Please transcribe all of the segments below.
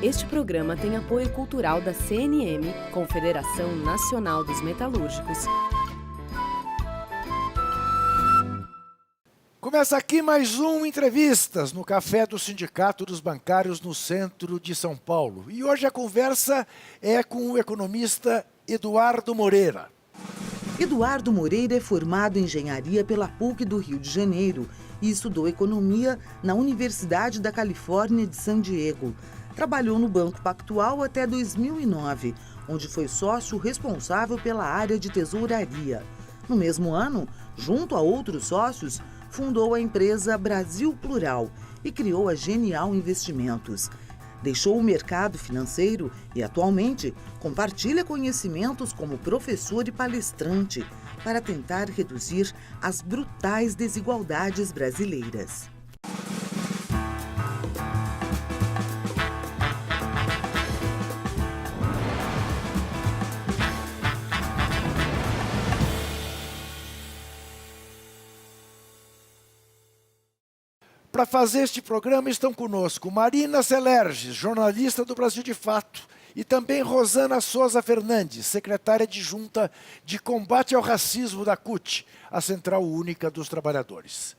Este programa tem apoio cultural da CNM, Confederação Nacional dos Metalúrgicos. Começa aqui mais um Entrevistas no Café do Sindicato dos Bancários no centro de São Paulo. E hoje a conversa é com o economista Eduardo Moreira. Eduardo Moreira é formado em engenharia pela PUC do Rio de Janeiro e estudou economia na Universidade da Califórnia de San Diego. Trabalhou no Banco Pactual até 2009, onde foi sócio responsável pela área de tesouraria. No mesmo ano, junto a outros sócios, fundou a empresa Brasil Plural e criou a Genial Investimentos. Deixou o mercado financeiro e, atualmente, compartilha conhecimentos como professor e palestrante para tentar reduzir as brutais desigualdades brasileiras. Para fazer este programa estão conosco Marina Celerges, jornalista do Brasil de Fato, e também Rosana Souza Fernandes, secretária adjunta de Combate ao Racismo da CUT, a Central Única dos Trabalhadores.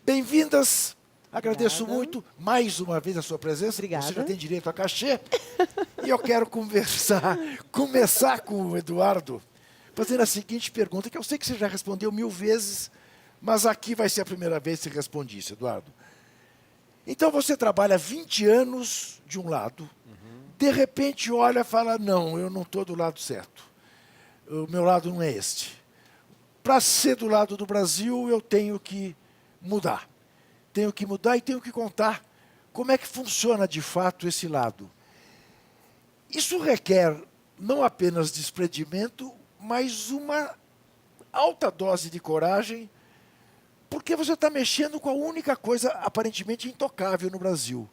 Bem-vindas, agradeço muito mais uma vez a sua presença. Obrigada. Você já tem direito a cachê. E eu quero começar com o Eduardo, fazendo a seguinte pergunta, que eu sei que você já respondeu 1000 vezes, mas aqui vai ser a primeira vez que você responde isso, Eduardo. Então você trabalha 20 anos de um lado, de repente olha e fala, não, eu não estou do lado certo. O meu lado não é este. Para ser do lado do Brasil, eu tenho que mudar. Tenho que mudar e tenho que contar como é que funciona de fato esse lado. Isso requer não apenas desprendimento, mas uma alta dose de coragem, porque você está mexendo com a única coisa aparentemente intocável no Brasil,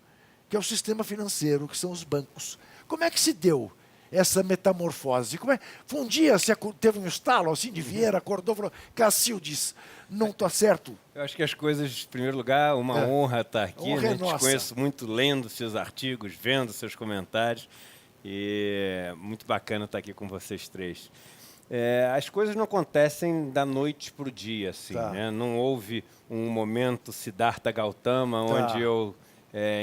que é o sistema financeiro, que são os bancos. Como é que se deu essa metamorfose? Foi um dia, você teve um estalo assim de Vieira, acordou e falou, Cacildes, não está certo? Eu acho que as coisas, em primeiro lugar, uma honra estar aqui. Honra é Te nossa. conheço muito lendo seus artigos, vendo seus comentários. E é muito bacana estar aqui com vocês três. As coisas não acontecem da noite para o dia, assim, Tá. né? Não houve um momento Siddhartha Gautama, onde eu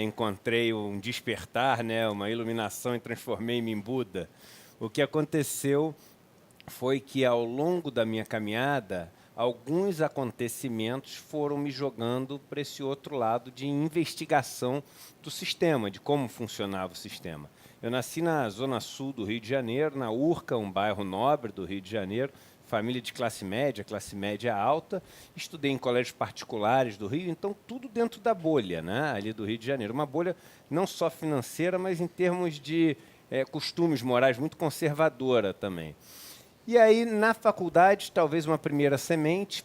encontrei um despertar, né? Uma iluminação e transformei-me em Buda. O que aconteceu foi que, ao longo da minha caminhada, alguns acontecimentos foram me jogando para esse outro lado de investigação do sistema, de como funcionava o sistema. Eu nasci na Zona Sul do Rio de Janeiro, na Urca, um bairro nobre do Rio de Janeiro, família de classe média alta, estudei em colégios particulares do Rio, então tudo dentro da bolha, né, ali do Rio de Janeiro. Uma bolha não só financeira, mas em termos de costumes morais, muito conservadora também. E aí, na faculdade, talvez uma primeira semente,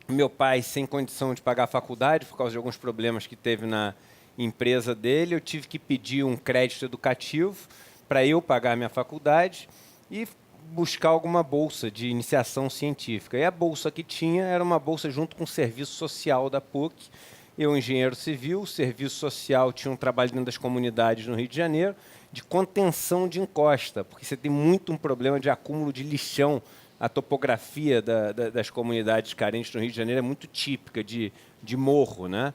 meu pai sem condição de pagar a faculdade, por causa de alguns problemas que teve na empresa dele, eu tive que pedir um crédito educativo para eu pagar minha faculdade e buscar alguma bolsa de iniciação científica. E a bolsa que tinha era uma bolsa junto com o serviço social da PUC. Eu, engenheiro civil, o serviço social tinha um trabalho dentro das comunidades no Rio de Janeiro, de contenção de encosta, porque você tem muito um problema de acúmulo de lixão. A topografia das comunidades carentes no Rio de Janeiro é muito típica de morro, né?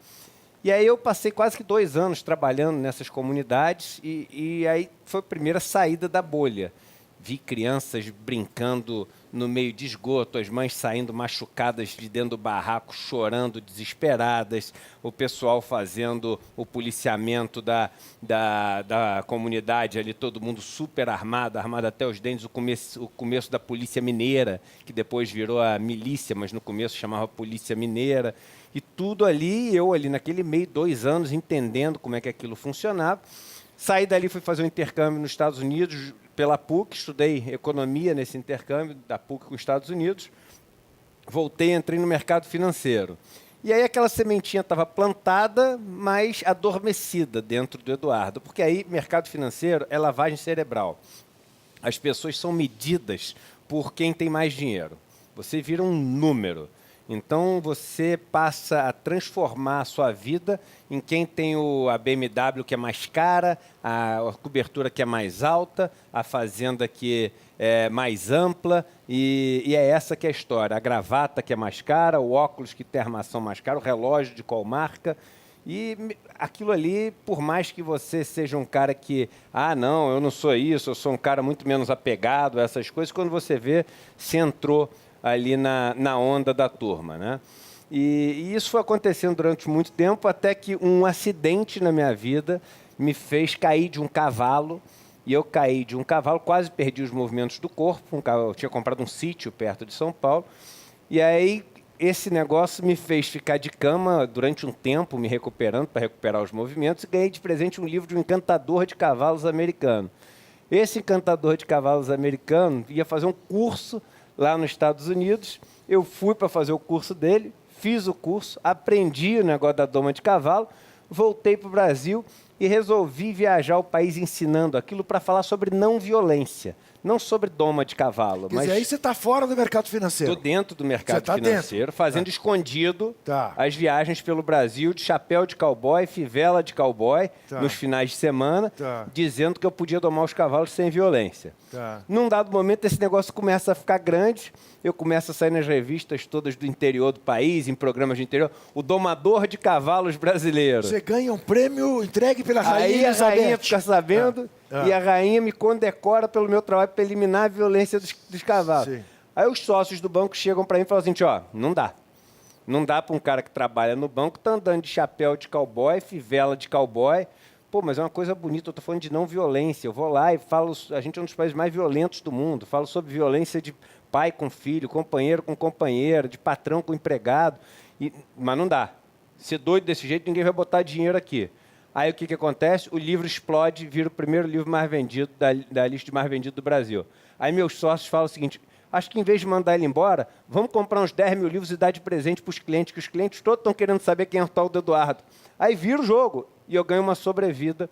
E aí eu passei quase que 2 anos trabalhando nessas comunidades e aí foi a primeira saída da bolha. Vi crianças brincando no meio de esgoto, as mães saindo machucadas de dentro do barraco, chorando, desesperadas, o pessoal fazendo o policiamento da comunidade ali, todo mundo super armado até os dentes, o começo da polícia mineira, que depois virou a milícia, mas no começo chamava polícia mineira. E tudo ali, eu ali naquele meio, 2 anos, entendendo como é que aquilo funcionava. Saí dali, fui fazer um intercâmbio nos Estados Unidos pela PUC, estudei economia nesse intercâmbio da PUC com os Estados Unidos. Voltei, entrei no mercado financeiro. E aí aquela sementinha estava plantada, mas adormecida dentro do Eduardo. Porque aí mercado financeiro é lavagem cerebral. As pessoas são medidas por quem tem mais dinheiro. Você vira um número. Então, você passa a transformar a sua vida em quem tem a BMW que é mais cara, a cobertura que é mais alta, a fazenda que é mais ampla, e é essa que é a história. A gravata que é mais cara, o óculos que tem armação mais cara, o relógio de qual marca. E aquilo ali, por mais que você seja um cara que, não, eu não sou isso, eu sou um cara muito menos apegado a essas coisas, quando você vê, se entrou ali na onda da turma, né? E isso foi acontecendo durante muito tempo, até que um acidente na minha vida me fez cair de um cavalo, e eu caí de um cavalo, quase perdi os movimentos do corpo, eu tinha comprado um sítio perto de São Paulo, e aí esse negócio me fez ficar de cama durante um tempo, me recuperando, para recuperar os movimentos, e ganhei de presente um livro de um encantador de cavalos americano. Esse encantador de cavalos americano ia fazer um curso lá nos Estados Unidos. Eu fui para fazer o curso dele, fiz o curso, aprendi o negócio da doma de cavalo, voltei para o Brasil e resolvi viajar o país ensinando aquilo para falar sobre não violência, não sobre doma de cavalo. Quer dizer, aí você está fora do mercado financeiro. Estou dentro do mercado financeiro, fazendo escondido as viagens pelo Brasil de chapéu de cowboy, fivela de cowboy, nos finais de semana, dizendo que eu podia domar os cavalos sem violência. Num dado momento, esse negócio começa a ficar grande, eu começo a sair nas revistas todas do interior do país, em programas de interior, o domador de cavalos brasileiro. Você ganha um prêmio entregue pela Rainha Elizabeth. Aí a rainha fica sabendo e a rainha me condecora pelo meu trabalho para eliminar a violência dos cavalos. Sim. Aí os sócios do banco chegam para mim e falam assim, não dá. Não dá para um cara que trabalha no banco tá andando de chapéu de cowboy, fivela de cowboy. Pô, mas é uma coisa bonita, eu estou falando de não violência. Eu vou lá e falo, a gente é um dos países mais violentos do mundo, falo sobre violência de pai com filho, companheiro com companheira, de patrão com empregado. Mas não dá. Ser doido desse jeito, ninguém vai botar dinheiro aqui. Aí o que acontece? O livro explode, vira o primeiro livro mais vendido da lista de mais vendido do Brasil. Aí meus sócios falam o seguinte, acho que em vez de mandar ele embora, vamos comprar uns 10 mil livros e dar de presente para os clientes, que os clientes todos estão querendo saber quem é o tal do Eduardo. Aí vira o jogo e eu ganho uma sobrevida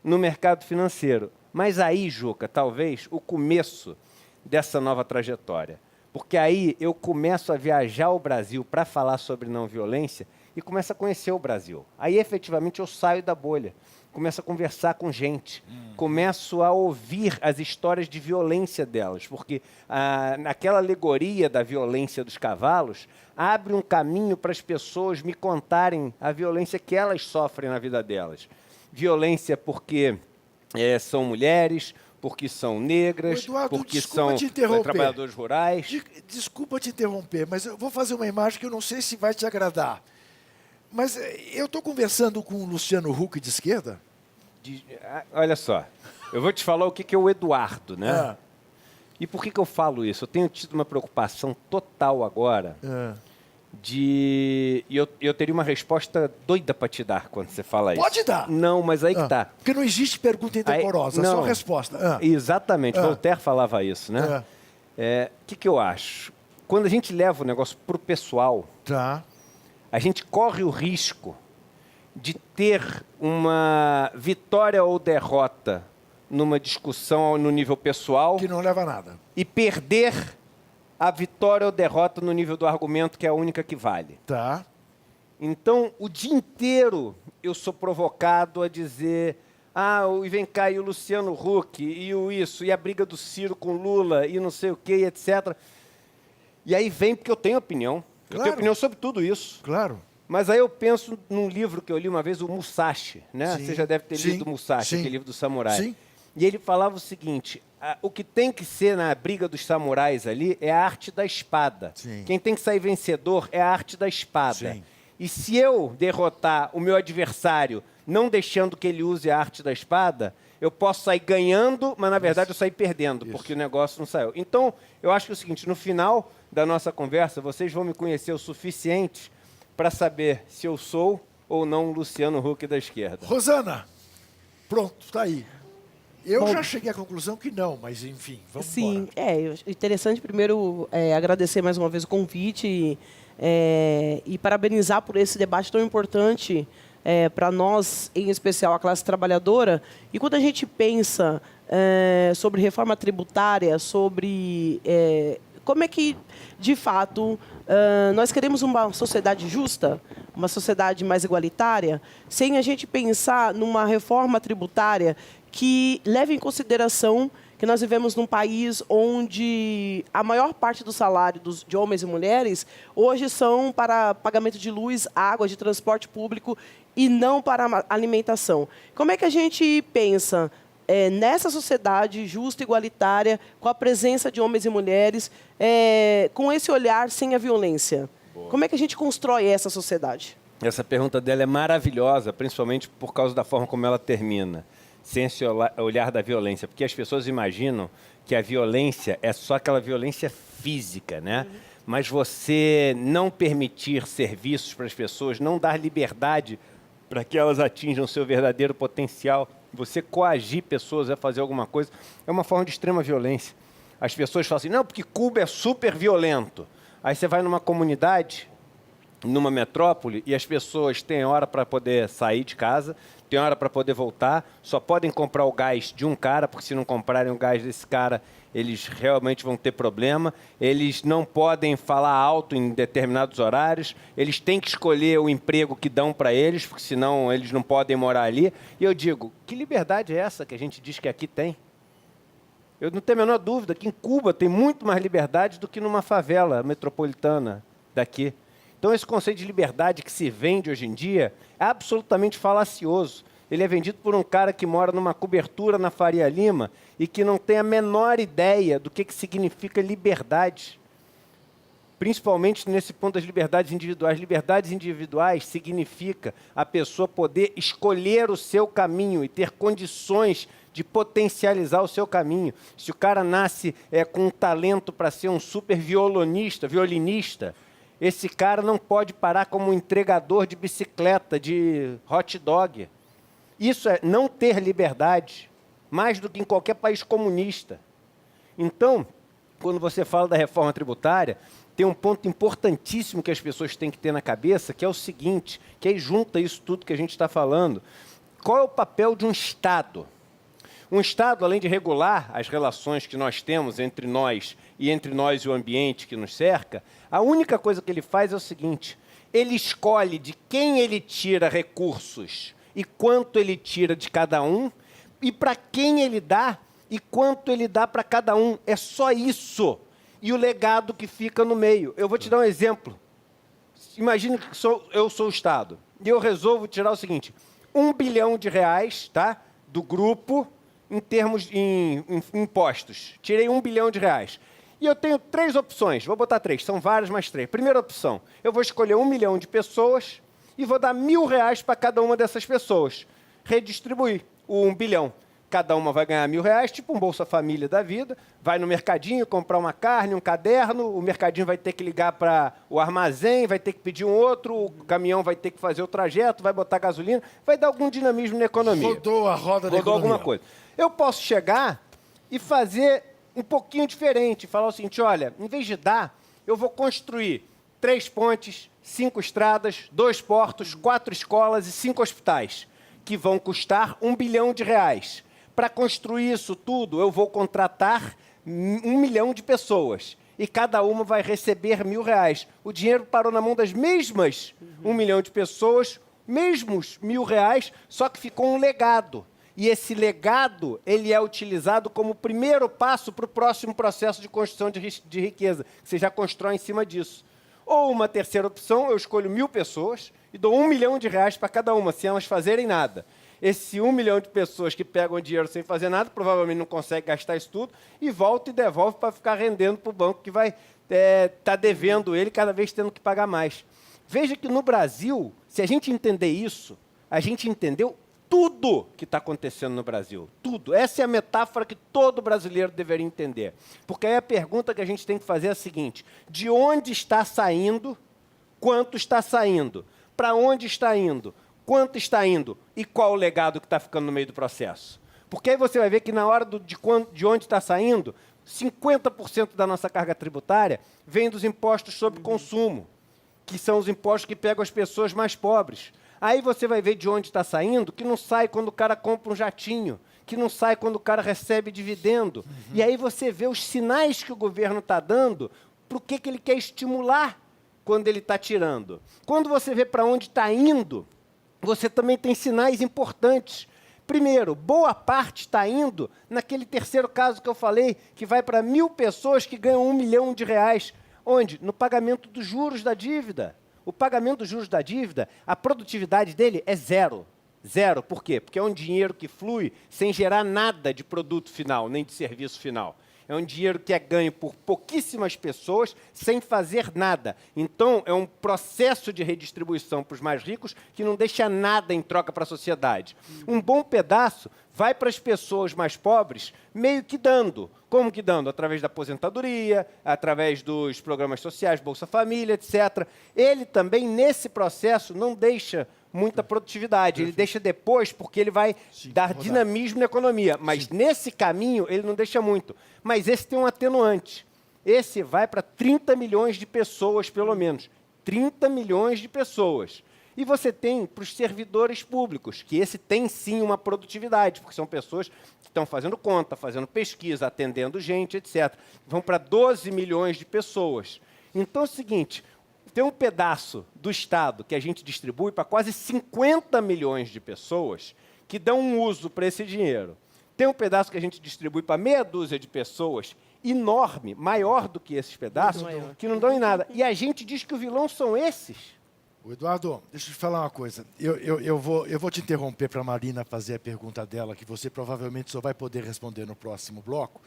no mercado financeiro. Mas aí, Juca, talvez o começo dessa nova trajetória. Porque aí eu começo a viajar ao Brasil para falar sobre não violência e começo a conhecer o Brasil. Aí, efetivamente, eu saio da bolha, começo a conversar com gente, começo a ouvir as histórias de violência delas, porque naquela alegoria da violência dos cavalos, abre um caminho para as pessoas me contarem a violência que elas sofrem na vida delas. Violência porque são mulheres, porque são negras, Eduardo, porque são trabalhadores rurais. Desculpa te interromper, mas eu vou fazer uma imagem que eu não sei se vai te agradar. Mas eu estou conversando com o Luciano Huck de esquerda? Olha só, eu vou te falar o que é o Eduardo, né? E por que eu falo isso? Eu tenho tido uma preocupação total agora E eu teria uma resposta doida para te dar quando você fala isso. Pode dar. Não, mas aí que tá. Porque não existe pergunta indecorosa, só resposta. Exatamente, Voltaire falava isso, né? O que eu acho? Quando a gente leva o negócio para o pessoal, a gente corre o risco de ter uma vitória ou derrota numa discussão no nível pessoal. Que não leva a nada. E perder a vitória ou derrota no nível do argumento, que é a única que vale. Então, o dia inteiro eu sou provocado a dizer e vem cá, e o Luciano Huck, e o isso, e a briga do Ciro com Lula, e não sei o quê, etc. E aí vem porque eu tenho opinião. Eu tenho opinião sobre tudo isso. Claro. Mas aí eu penso num livro que eu li uma vez, o Musashi, né? Sim. Você já deve ter lido o Musashi, aquele livro do samurai. Sim. E ele falava o seguinte, o que tem que ser na briga dos samurais ali é a arte da espada. Sim. Quem tem que sair vencedor é a arte da espada. Sim. E se eu derrotar o meu adversário não deixando que ele use a arte da espada, eu posso sair ganhando, mas na verdade eu sair perdendo, porque o negócio não saiu. Então, eu acho que é o seguinte, no final da nossa conversa, vocês vão me conhecer o suficiente para saber se eu sou ou não o Luciano Huck da esquerda. Rosana, pronto, está aí. Eu já cheguei à conclusão que não, mas enfim, vamos embora. Sim, interessante primeiro agradecer mais uma vez o convite e parabenizar por esse debate tão importante para nós, em especial a classe trabalhadora. E quando a gente pensa sobre reforma tributária, sobre como é que, de fato, nós queremos uma sociedade justa, uma sociedade mais igualitária, sem a gente pensar numa reforma tributária que leve em consideração que nós vivemos num país onde a maior parte do salário de homens e mulheres hoje são para pagamento de luz, água, de transporte público e não para alimentação. Como é que a gente pensa nessa sociedade justa e igualitária, com a presença de homens e mulheres, com esse olhar sem a violência? Boa. Como é que a gente constrói essa sociedade? Essa pergunta dela é maravilhosa, principalmente por causa da forma como ela termina. Sem esse olhar da violência, porque as pessoas imaginam que a violência é só aquela violência física, né? Mas você não permitir serviços para as pessoas, não dar liberdade para que elas atinjam o seu verdadeiro potencial, você coagir pessoas a fazer alguma coisa, é uma forma de extrema violência. As pessoas falam assim, não, porque Cuba é super violento. Aí você vai numa comunidade, numa metrópole, e as pessoas têm hora para poder sair de casa, tem hora para poder voltar, só podem comprar o gás de um cara, porque se não comprarem o gás desse cara, eles realmente vão ter problema. Eles não podem falar alto em determinados horários, eles têm que escolher o emprego que dão para eles, porque senão eles não podem morar ali. E eu digo, que liberdade é essa que a gente diz que aqui tem? Eu não tenho a menor dúvida que em Cuba tem muito mais liberdade do que numa favela metropolitana daqui. Então, esse conceito de liberdade que se vende hoje em dia é absolutamente falacioso. Ele é vendido por um cara que mora numa cobertura na Faria Lima e que não tem a menor ideia do que significa liberdade. Principalmente nesse ponto das liberdades individuais. Liberdades individuais significa a pessoa poder escolher o seu caminho e ter condições de potencializar o seu caminho. Se o cara nasce com um talento para ser um super violinista, esse cara não pode parar como um entregador de bicicleta, de hot dog. Isso é não ter liberdade, mais do que em qualquer país comunista. Então, quando você fala da reforma tributária, tem um ponto importantíssimo que as pessoas têm que ter na cabeça, que é o seguinte, que aí junta isso tudo que a gente está falando. Qual é o papel de um Estado? Um Estado, além de regular as relações que nós temos entre nós e o ambiente que nos cerca, a única coisa que ele faz é o seguinte, ele escolhe de quem ele tira recursos e quanto ele tira de cada um, e para quem ele dá e quanto ele dá para cada um. É só isso. E o legado que fica no meio. Eu vou te dar um exemplo. Imagina que eu sou o Estado e eu resolvo tirar o seguinte, R$1 bilhão, tá, do grupo em termos de impostos. Tirei R$1 bilhão. E eu tenho 3 opções, vou botar 3, são várias, mas 3. Primeira opção, eu vou escolher 1 milhão de pessoas e vou dar R$1.000 para cada uma dessas pessoas. Redistribuir o 1 bilhão. Cada uma vai ganhar R$1.000, tipo um Bolsa Família da vida, vai no mercadinho comprar uma carne, um caderno, o mercadinho vai ter que ligar para o armazém, vai ter que pedir um outro, o caminhão vai ter que fazer o trajeto, vai botar gasolina, vai dar algum dinamismo na economia. Rodou a roda da economia. Rodou alguma coisa. Eu posso chegar e fazer um pouquinho diferente, falar o seguinte, olha, em vez de dar, eu vou construir 3 pontes, 5 estradas, 2 portos, 4 escolas e 5 hospitais, que vão custar R$1 bilhão. Para construir isso tudo, eu vou contratar 1 milhão de pessoas e cada uma vai receber R$1.000. O dinheiro parou na mão das mesmas 1 milhão de pessoas, mesmos R$1.000, só que ficou um legado. E esse legado, ele é utilizado como primeiro passo para o próximo processo de construção de riqueza. Você já constrói em cima disso. Ou uma terceira opção, eu escolho 1.000 pessoas e dou R$1 milhão para cada uma, sem elas fazerem nada. Esse 1 milhão de pessoas que pegam dinheiro sem fazer nada, provavelmente não consegue gastar isso tudo, e volta e devolve para ficar rendendo para o banco que vai estar devendo ele, cada vez tendo que pagar mais. Veja que no Brasil, se a gente entender isso, a gente entendeu tudo que está acontecendo no Brasil. Tudo. Essa é a metáfora que todo brasileiro deveria entender. Porque aí a pergunta que a gente tem que fazer é a seguinte, de onde está saindo, quanto está saindo, para onde está indo, quanto está indo e qual o legado que está ficando no meio do processo. Porque aí você vai ver que na hora de onde está saindo, 50% da nossa carga tributária vem dos impostos sobre consumo, que são os impostos que pegam as pessoas mais pobres. Aí você vai ver de onde está saindo, que não sai quando o cara compra um jatinho, que não sai quando o cara recebe dividendo. E aí você vê os sinais que o governo está dando para o que ele quer estimular quando ele está tirando. Quando você vê para onde está indo, você também tem sinais importantes. Primeiro, boa parte está indo naquele terceiro caso que eu falei, que vai para 1.000 pessoas que ganham R$1 milhão. Onde? No pagamento dos juros da dívida. O pagamento dos juros da dívida, a produtividade dele é zero. Zero. Por quê? Porque é um dinheiro que flui sem gerar nada de produto final, nem de serviço final. É um dinheiro que é ganho por pouquíssimas pessoas sem fazer nada. Então, é um processo de redistribuição para os mais ricos que não deixa nada em troca para a sociedade. Um bom pedaço vai para as pessoas mais pobres meio que dando. Como que dando? Através da aposentadoria, através dos programas sociais, Bolsa Família, etc. Ele também, nesse processo, não deixa muita produtividade. Ele deixa depois porque ele vai dar dinamismo na economia. Mas nesse caminho, ele não deixa muito. Mas esse tem um atenuante. Esse vai para 30 milhões de pessoas, pelo menos. 30 milhões de pessoas. E você tem para os servidores públicos, que esse tem sim uma produtividade, porque são pessoas que estão fazendo conta, fazendo pesquisa, atendendo gente, etc. Vão para 12 milhões de pessoas. Então é o seguinte, tem um pedaço do Estado que a gente distribui para quase 50 milhões de pessoas que dão um uso para esse dinheiro. Tem um pedaço que a gente distribui para meia dúzia de pessoas, enorme, maior do que esses pedaços, que não dão em nada. E a gente diz que o vilão são esses. Eduardo, deixa eu te falar uma coisa. Eu vou te interromper para a Marina fazer a pergunta dela, que você provavelmente só vai poder responder no próximo bloco.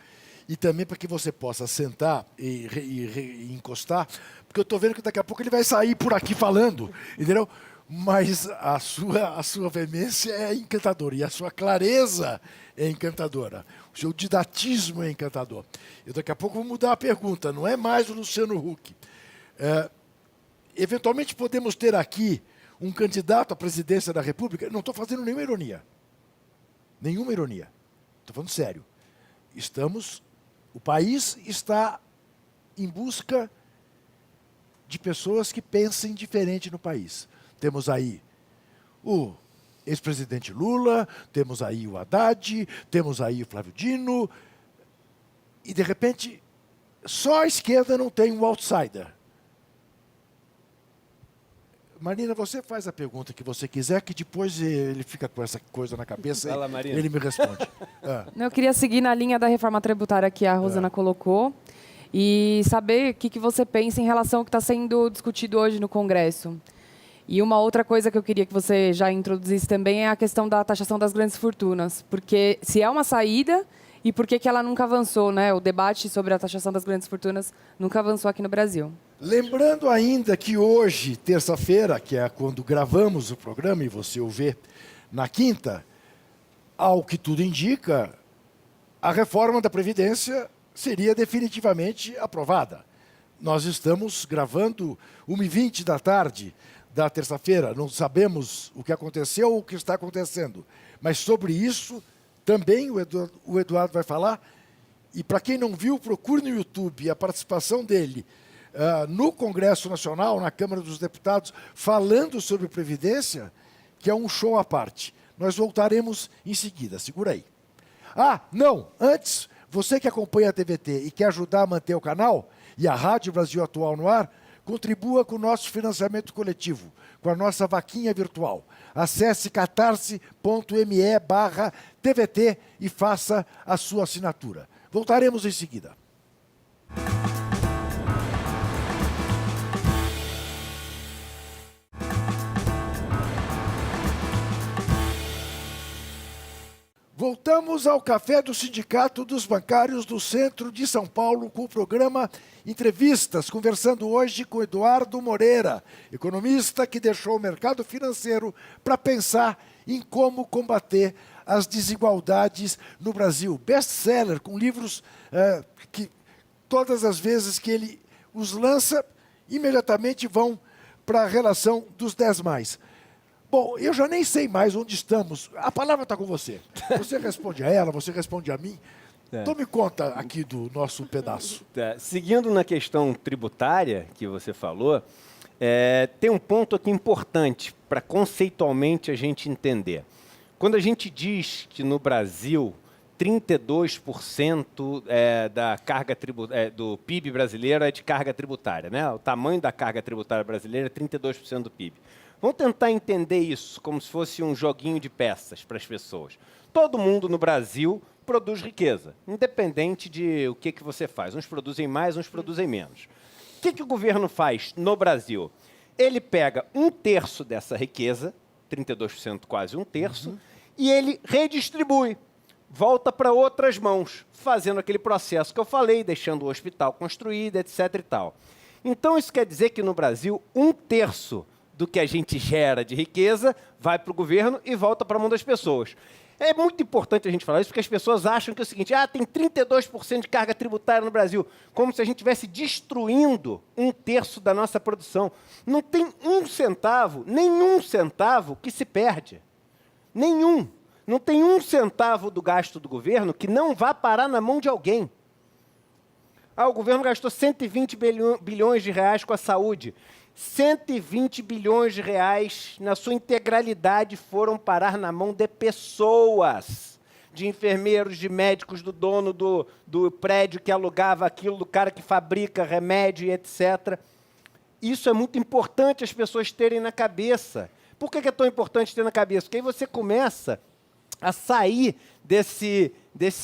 E também para que você possa sentar e encostar, porque eu estou vendo que daqui a pouco ele vai sair por aqui falando, entendeu? Mas a sua veemência é encantadora e a sua clareza é encantadora. O seu didatismo é encantador. Eu daqui a pouco vou mudar a pergunta, não é mais o Luciano Huck. Eventualmente podemos ter aqui um candidato à presidência da República. Não estou fazendo nenhuma ironia. Nenhuma ironia. Estou falando sério. O país está em busca de pessoas que pensem diferente no país. Temos aí o ex-presidente Lula, temos aí o Haddad, temos aí o Flávio Dino, e, de repente, só a esquerda não tem um outsider. Marina, você faz a pergunta que você quiser, que depois ele fica com essa coisa na cabeça e ele me responde. Eu queria seguir na linha da reforma tributária que a Rosana colocou e saber o que você pensa em relação ao que está sendo discutido hoje no Congresso. E uma outra coisa que eu queria que você já introduzisse também é a questão da taxação das grandes fortunas. Porque se é uma saída, e por que ela nunca avançou, né? O debate sobre a taxação das grandes fortunas nunca avançou aqui no Brasil. Lembrando ainda que hoje, terça-feira, que é quando gravamos o programa, e você o vê na quinta, ao que tudo indica, a reforma da Previdência seria definitivamente aprovada. Nós estamos gravando 1h20 da tarde da terça-feira, não sabemos o que aconteceu ou o que está acontecendo, mas sobre isso também o Eduardo vai falar, e para quem não viu, procure no YouTube a participação dele no Congresso Nacional, na Câmara dos Deputados, falando sobre Previdência, que é um show à parte. Nós voltaremos em seguida, segura aí. Não, antes, você que acompanha a TVT e quer ajudar a manter o canal e a Rádio Brasil Atual no ar, contribua com o nosso financiamento coletivo, com a nossa vaquinha virtual. Acesse catarse.me/TVT e faça a sua assinatura. Voltaremos em seguida. Voltamos ao Café do Sindicato dos Bancários do Centro de São Paulo com o programa Entrevistas, conversando hoje com Eduardo Moreira, economista que deixou o mercado financeiro para pensar em como combater as desigualdades no Brasil. Best-seller, com livros que todas as vezes que ele os lança, imediatamente vão para a relação dos 10+. Bom, eu já nem sei mais onde estamos. A palavra está com você. Você responde a ela, você responde a mim. Tome conta aqui do nosso pedaço. Seguindo na questão tributária que você falou, tem um ponto aqui importante para conceitualmente a gente entender. Quando a gente diz que no Brasil 32% da carga do PIB brasileiro é de carga tributária, né? O tamanho da carga tributária brasileira é 32% do PIB. Vamos tentar entender isso como se fosse um joguinho de peças para as pessoas. Todo mundo no Brasil produz riqueza, independente de o que você faz. Uns produzem mais, uns produzem menos. O que o governo faz no Brasil? Ele pega 1/3 dessa riqueza, 32%, quase 1/3, e ele redistribui, volta para outras mãos, fazendo aquele processo que eu falei, deixando o hospital construído, etc. e tal. Então, isso quer dizer que no Brasil, 1/3 do que a gente gera de riqueza vai para o governo e volta para a mão das pessoas. É muito importante a gente falar isso, porque as pessoas acham que é o seguinte, tem 32% de carga tributária no Brasil, como se a gente estivesse destruindo 1/3 da nossa produção. Não tem nenhum centavo que se perde. Nenhum. Não tem 1 centavo do gasto do governo que não vá parar na mão de alguém. O governo gastou 120 bilhões de reais com a saúde. 120 bilhões de reais, na sua integralidade, foram parar na mão de pessoas, de enfermeiros, de médicos, do dono do prédio que alugava aquilo, do cara que fabrica remédio, etc. Isso é muito importante as pessoas terem na cabeça. Por que é tão importante ter na cabeça? Porque aí você começa a sair desse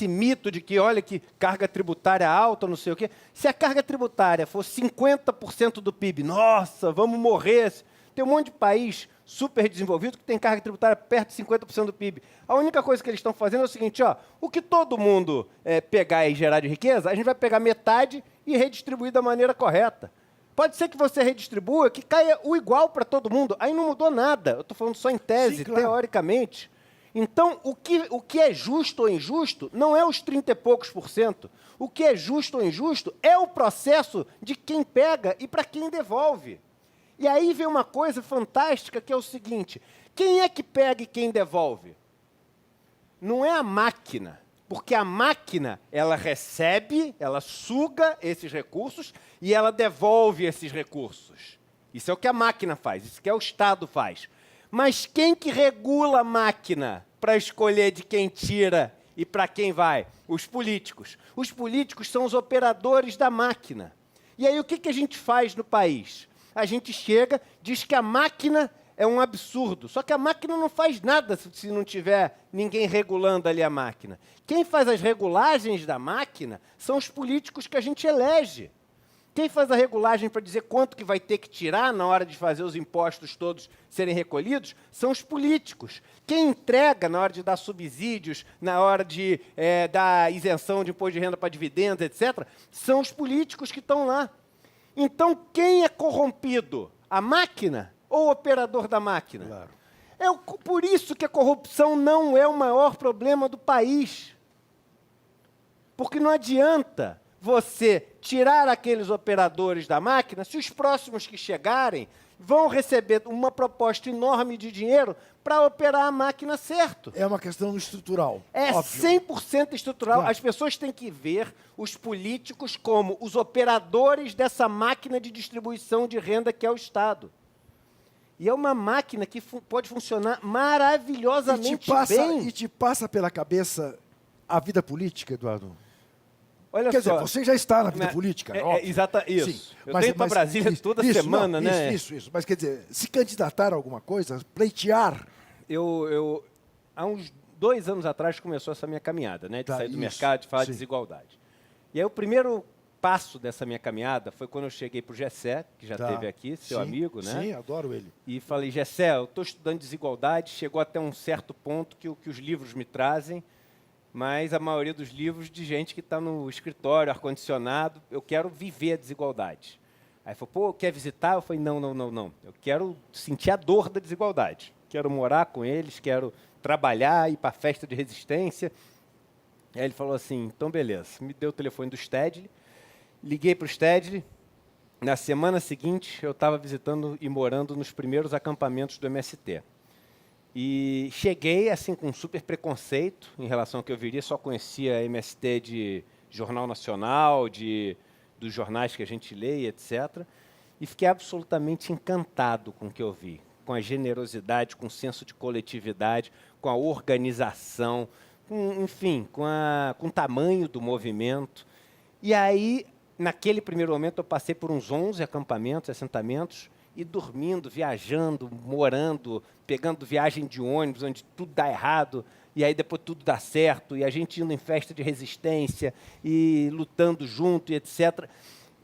mito de que, olha, que carga tributária alta, não sei o quê. Se a carga tributária for 50% do PIB, nossa, vamos morrer. Tem um monte de país super desenvolvido que tem carga tributária perto de 50% do PIB. A única coisa que eles estão fazendo é o seguinte, o que todo mundo pegar e gerar de riqueza, a gente vai pegar metade e redistribuir da maneira correta. Pode ser que você redistribua, que caia o igual para todo mundo. Aí não mudou nada. Eu estou falando só em tese, sim, claro, teoricamente. Então, o que é justo ou injusto não é os 30 e poucos %. O que é justo ou injusto é o processo de quem pega e para quem devolve. E aí vem uma coisa fantástica, que é o seguinte, quem é que pega e quem devolve? Não é a máquina, porque a máquina, ela recebe, ela suga esses recursos e ela devolve esses recursos. Isso é o que a máquina faz, isso que o Estado faz. Mas quem que regula a máquina para escolher de quem tira e para quem vai? Os políticos. Os políticos são os operadores da máquina. E aí o que a gente faz no país? A gente chega, diz que a máquina é um absurdo. Só que a máquina não faz nada se não tiver ninguém regulando ali a máquina. Quem faz as regulagens da máquina são os políticos que a gente elege. Quem faz a regulagem para dizer quanto que vai ter que tirar na hora de fazer os impostos todos serem recolhidos são os políticos. Quem entrega na hora de dar subsídios, na hora de dar isenção de imposto de renda para dividendos, etc., são os políticos que estão lá. Então, quem é corrompido? A máquina ou o operador da máquina? Claro. Por isso que a corrupção não é o maior problema do país. Porque não adianta você tirar aqueles operadores da máquina, se os próximos que chegarem vão receber uma proposta enorme de dinheiro para operar a máquina certo. É uma questão estrutural. É óbvio. 100% estrutural. Claro. As pessoas têm que ver os políticos como os operadores dessa máquina de distribuição de renda que é o Estado. E é uma máquina que pode funcionar maravilhosamente bem. E te passa pela cabeça a vida política, Eduardo? Olha Quer só, dizer, você já está na vida política, óbvio. Exata, isso. Sim, eu tenho para Brasília toda semana, não, né? Isso. Mas quer dizer, se candidatar a alguma coisa, pleitear. Há uns 2 anos atrás começou essa minha caminhada, né? De sair do mercado, de falar de desigualdade. E aí o primeiro passo dessa minha caminhada foi quando eu cheguei para o Gessé, que já esteve aqui, seu amigo, né? Sim, adoro ele. E falei, Gessé, eu estou estudando desigualdade, chegou até um certo ponto que os livros me trazem, mas a maioria dos livros de gente que está no escritório, ar-condicionado, eu quero viver a desigualdade. Aí falou, pô, quer visitar? Eu falei, não. Eu quero sentir a dor da desigualdade. Quero morar com eles, quero trabalhar, ir para a festa de resistência. Aí ele falou assim, então beleza. Me deu o telefone do Stedley, liguei para o Stedley. Na semana seguinte, eu estava visitando e morando nos primeiros acampamentos do MST. E cheguei assim com um super preconceito em relação ao que eu viria, só conhecia MST de Jornal Nacional, dos jornais que a gente lê, etc. E fiquei absolutamente encantado com o que eu vi, com a generosidade, com o senso de coletividade, com a organização, enfim, com o tamanho do movimento. E aí, naquele primeiro momento, eu passei por uns 11 acampamentos, assentamentos, e dormindo, viajando, morando, pegando viagem de ônibus, onde tudo dá errado, e aí depois tudo dá certo, e a gente indo em festa de resistência, e lutando junto, e etc.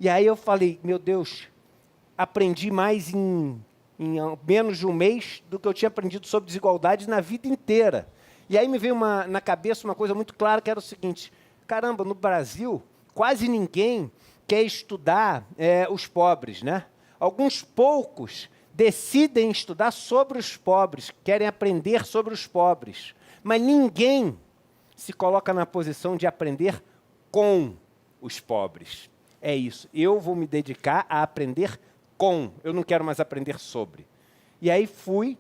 E aí eu falei, meu Deus, aprendi mais em menos de um mês do que eu tinha aprendido sobre desigualdade na vida inteira. E aí me veio na cabeça uma coisa muito clara, que era o seguinte, caramba, no Brasil, quase ninguém quer estudar os pobres, né? Alguns poucos decidem estudar sobre os pobres, querem aprender sobre os pobres, mas ninguém se coloca na posição de aprender com os pobres. É isso, eu vou me dedicar a aprender com, eu não quero mais aprender sobre. E aí fui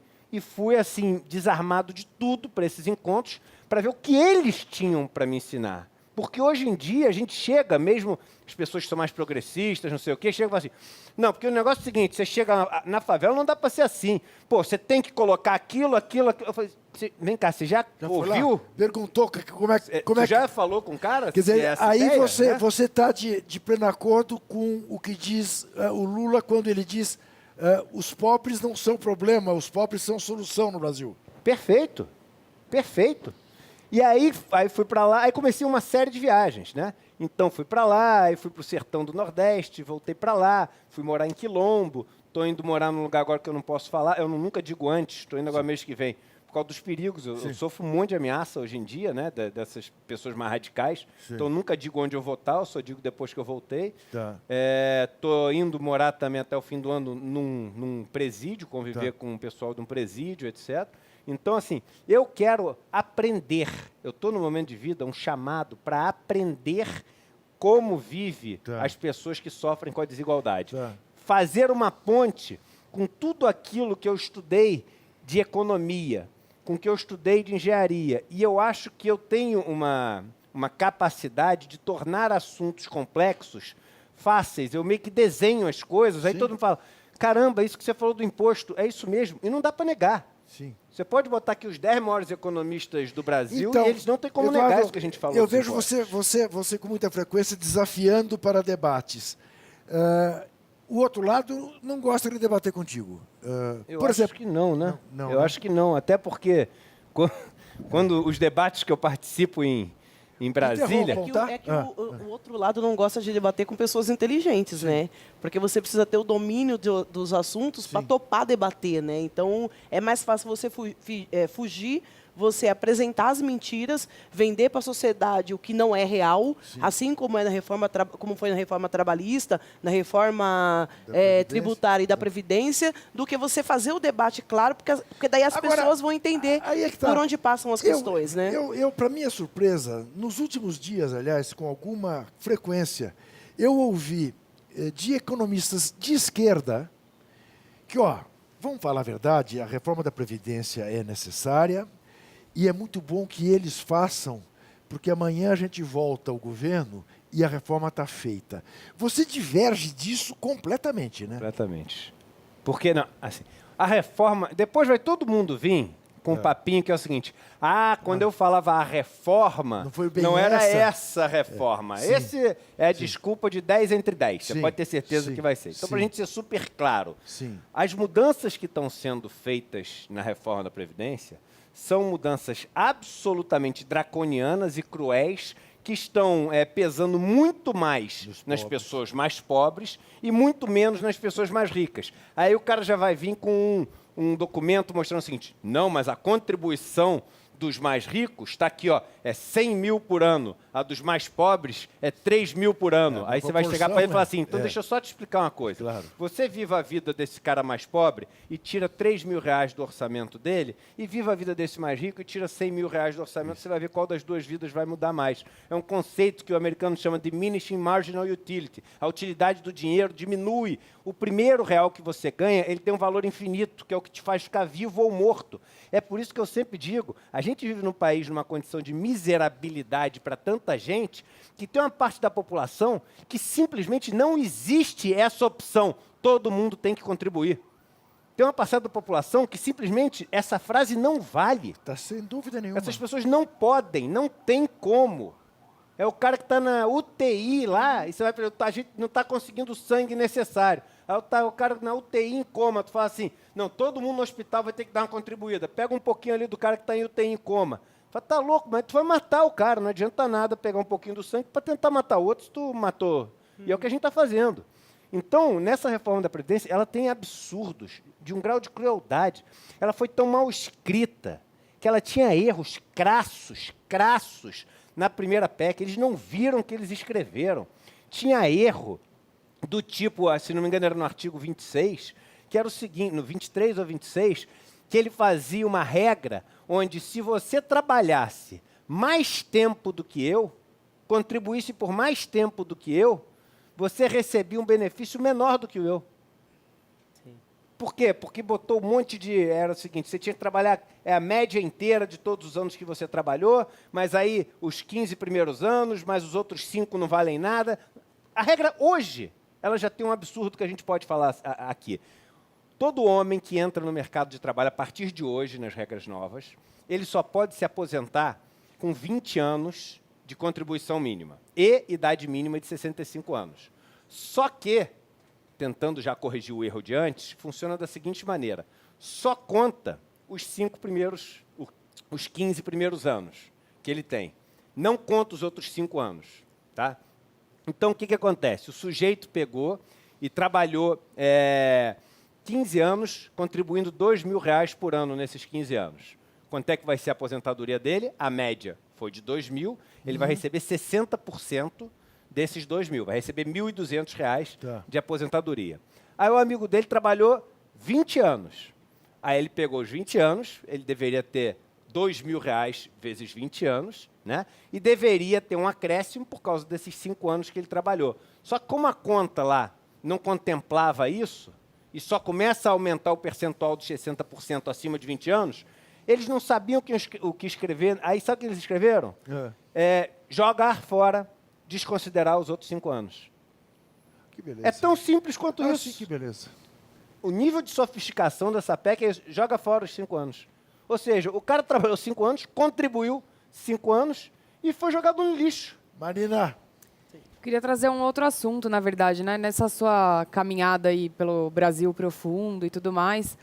assim, desarmado de tudo para esses encontros, para ver o que eles tinham para me ensinar. Porque hoje em dia a gente chega, mesmo as pessoas que são mais progressistas, não sei o quê, chegam e falam assim, não, porque o negócio é o seguinte, você chega na favela, não dá para ser assim. Pô, você tem que colocar aquilo. Eu falei, vem cá, você já ouviu? Perguntou como é Você já falou com o cara? Quer dizer, aí ideia, você está de pleno acordo com o que diz o Lula quando ele diz os pobres não são problema, os pobres são solução no Brasil. Perfeito, perfeito. E aí fui para lá, aí comecei uma série de viagens, né? Então fui para lá, aí fui para o sertão do Nordeste, voltei para lá, fui morar em Quilombo, estou indo morar num lugar agora que eu não posso falar, eu nunca digo antes, estou indo agora mês que vem, por causa dos perigos, eu sofro um monte de ameaça hoje em dia, né, dessas pessoas mais radicais, então eu nunca digo onde eu vou estar, eu só digo depois que eu voltei. Estou indo morar também até o fim do ano num presídio, conviver com o pessoal de um presídio, etc. Então, assim, eu quero aprender. Eu estou no momento de vida, um chamado para aprender como vive as pessoas que sofrem com a desigualdade. Fazer uma ponte com tudo aquilo que eu estudei de economia, com o que eu estudei de engenharia. E eu acho que eu tenho uma capacidade de tornar assuntos complexos fáceis. Eu meio que desenho as coisas, aí todo mundo fala, caramba, isso que você falou do imposto, é isso mesmo. E não dá para negar. Sim. Você pode botar aqui os 10 maiores economistas do Brasil então, e eles não têm como Eduardo, negar isso que a gente falou. Eu vejo você com muita frequência desafiando para debates. O outro lado não gosta de debater contigo. Eu por acho exemplo, que não, né? Não, eu acho que não, até porque quando os debates que eu participo em Brasília... O outro lado não gosta de debater com pessoas inteligentes, né? Porque você precisa ter o domínio dos assuntos para topar debater, né? Então, é mais fácil você fugir, você apresentar as mentiras, vender para a sociedade o que não é real, assim como como foi na reforma trabalhista, na reforma tributária e da Previdência, do que você fazer o debate claro, porque daí as pessoas vão entender por onde passam as questões, né? Para minha surpresa, nos últimos dias, aliás, com alguma frequência, eu ouvi de economistas de esquerda que, vamos falar a verdade, a reforma da Previdência é necessária, e é muito bom que eles façam, porque amanhã a gente volta ao governo e a reforma está feita. Você diverge disso completamente, né? Completamente. Porque, não, assim, a reforma... Depois vai todo mundo vir com um papinho que é o seguinte, quando eu falava a reforma, não era essa reforma. Esse é a desculpa de 10 entre 10. Você pode ter certeza que vai ser. Então, para a gente ser super claro, as mudanças que estão sendo feitas na reforma da Previdência são mudanças absolutamente draconianas e cruéis que estão pesando muito mais nas pessoas mais pobres e muito menos nas pessoas mais ricas. Aí o cara já vai vir com um documento mostrando o seguinte, não, mas a contribuição dos mais ricos está aqui, é 100 mil por ano. A dos mais pobres é 3 mil por ano. Aí você vai chegar para ele e falar assim, então deixa eu só te explicar uma coisa. Claro. Você viva a vida desse cara mais pobre e tira 3 mil reais do orçamento dele, e viva a vida desse mais rico e tira 100 mil reais do orçamento, você vai ver qual das duas vidas vai mudar mais. É um conceito que o americano chama de diminishing marginal utility. A utilidade do dinheiro diminui. O primeiro real que você ganha, ele tem um valor infinito, que é o que te faz ficar vivo ou morto. É por isso que eu sempre digo, a gente vive num país numa condição de miserabilidade para tanta gente, que tem uma parte da população que simplesmente não existe essa opção. Todo mundo tem que contribuir. Tem uma parcela da população que simplesmente essa frase não vale. Tá sem dúvida nenhuma. Essas pessoas não podem, não tem como. É o cara que está na UTI lá, e você vai perguntar, a gente não está conseguindo o sangue necessário. Aí tá o cara na UTI em coma, tu fala assim, não, todo mundo no hospital vai ter que dar uma contribuída. Pega um pouquinho ali do cara que está em UTI em coma. Fala, tá louco, mas tu vai matar o cara, não adianta nada pegar um pouquinho do sangue para tentar matar outros, tu matou. E é o que a gente está fazendo. Então, nessa reforma da Previdência, ela tem absurdos, de um grau de crueldade. Ela foi tão mal escrita, que ela tinha erros crassos, na primeira PEC. Eles não viram o que eles escreveram. Tinha erro do tipo, se não me engano, era no artigo 26, que era o seguinte, no 23 ou 26, que ele fazia uma regra onde, se você trabalhasse mais tempo do que eu, contribuísse por mais tempo do que eu, você recebia um benefício menor do que o eu. Sim. Por quê? Porque botou um monte de... Era o seguinte, você tinha que trabalhar a média inteira de todos os anos que você trabalhou, mas aí os 15 primeiros anos, mas os outros 5 não valem nada. A regra hoje, ela já tem um absurdo que a gente pode falar aqui. Todo homem que entra no mercado de trabalho a partir de hoje, nas regras novas, ele só pode se aposentar com 20 anos de contribuição mínima e idade mínima de 65 anos. Só que, tentando já corrigir o erro de antes, funciona da seguinte maneira. Só conta os 15 primeiros anos que ele tem. Não conta os outros 5 anos. Tá? Então, o que acontece? O sujeito pegou e trabalhou 15 anos, contribuindo R$2.000 por ano nesses 15 anos. Quanto é que vai ser a aposentadoria dele? A média foi de R$2.000, ele vai receber 60% desses R$2.000, vai receber R$1.200 de aposentadoria. Aí o amigo dele trabalhou 20 anos. Aí ele pegou os 20 anos, ele deveria ter R$2.000 vezes 20 anos, né? E deveria ter um acréscimo por causa desses 5 anos que ele trabalhou. Só que como a conta lá não contemplava isso, e só começa a aumentar o percentual dos 60% acima de 20 anos, eles não sabiam o que escrever. Aí sabe o que eles escreveram? Jogar fora, desconsiderar os outros 5 anos. Que beleza. É tão simples quanto isso. Sim, que beleza. O nível de sofisticação dessa PEC é joga fora os 5 anos. Ou seja, o cara trabalhou 5 anos, contribuiu 5 anos e foi jogado no lixo. Marina. Eu queria trazer um outro assunto, na verdade, né? Nessa sua caminhada aí pelo Brasil profundo e tudo mais,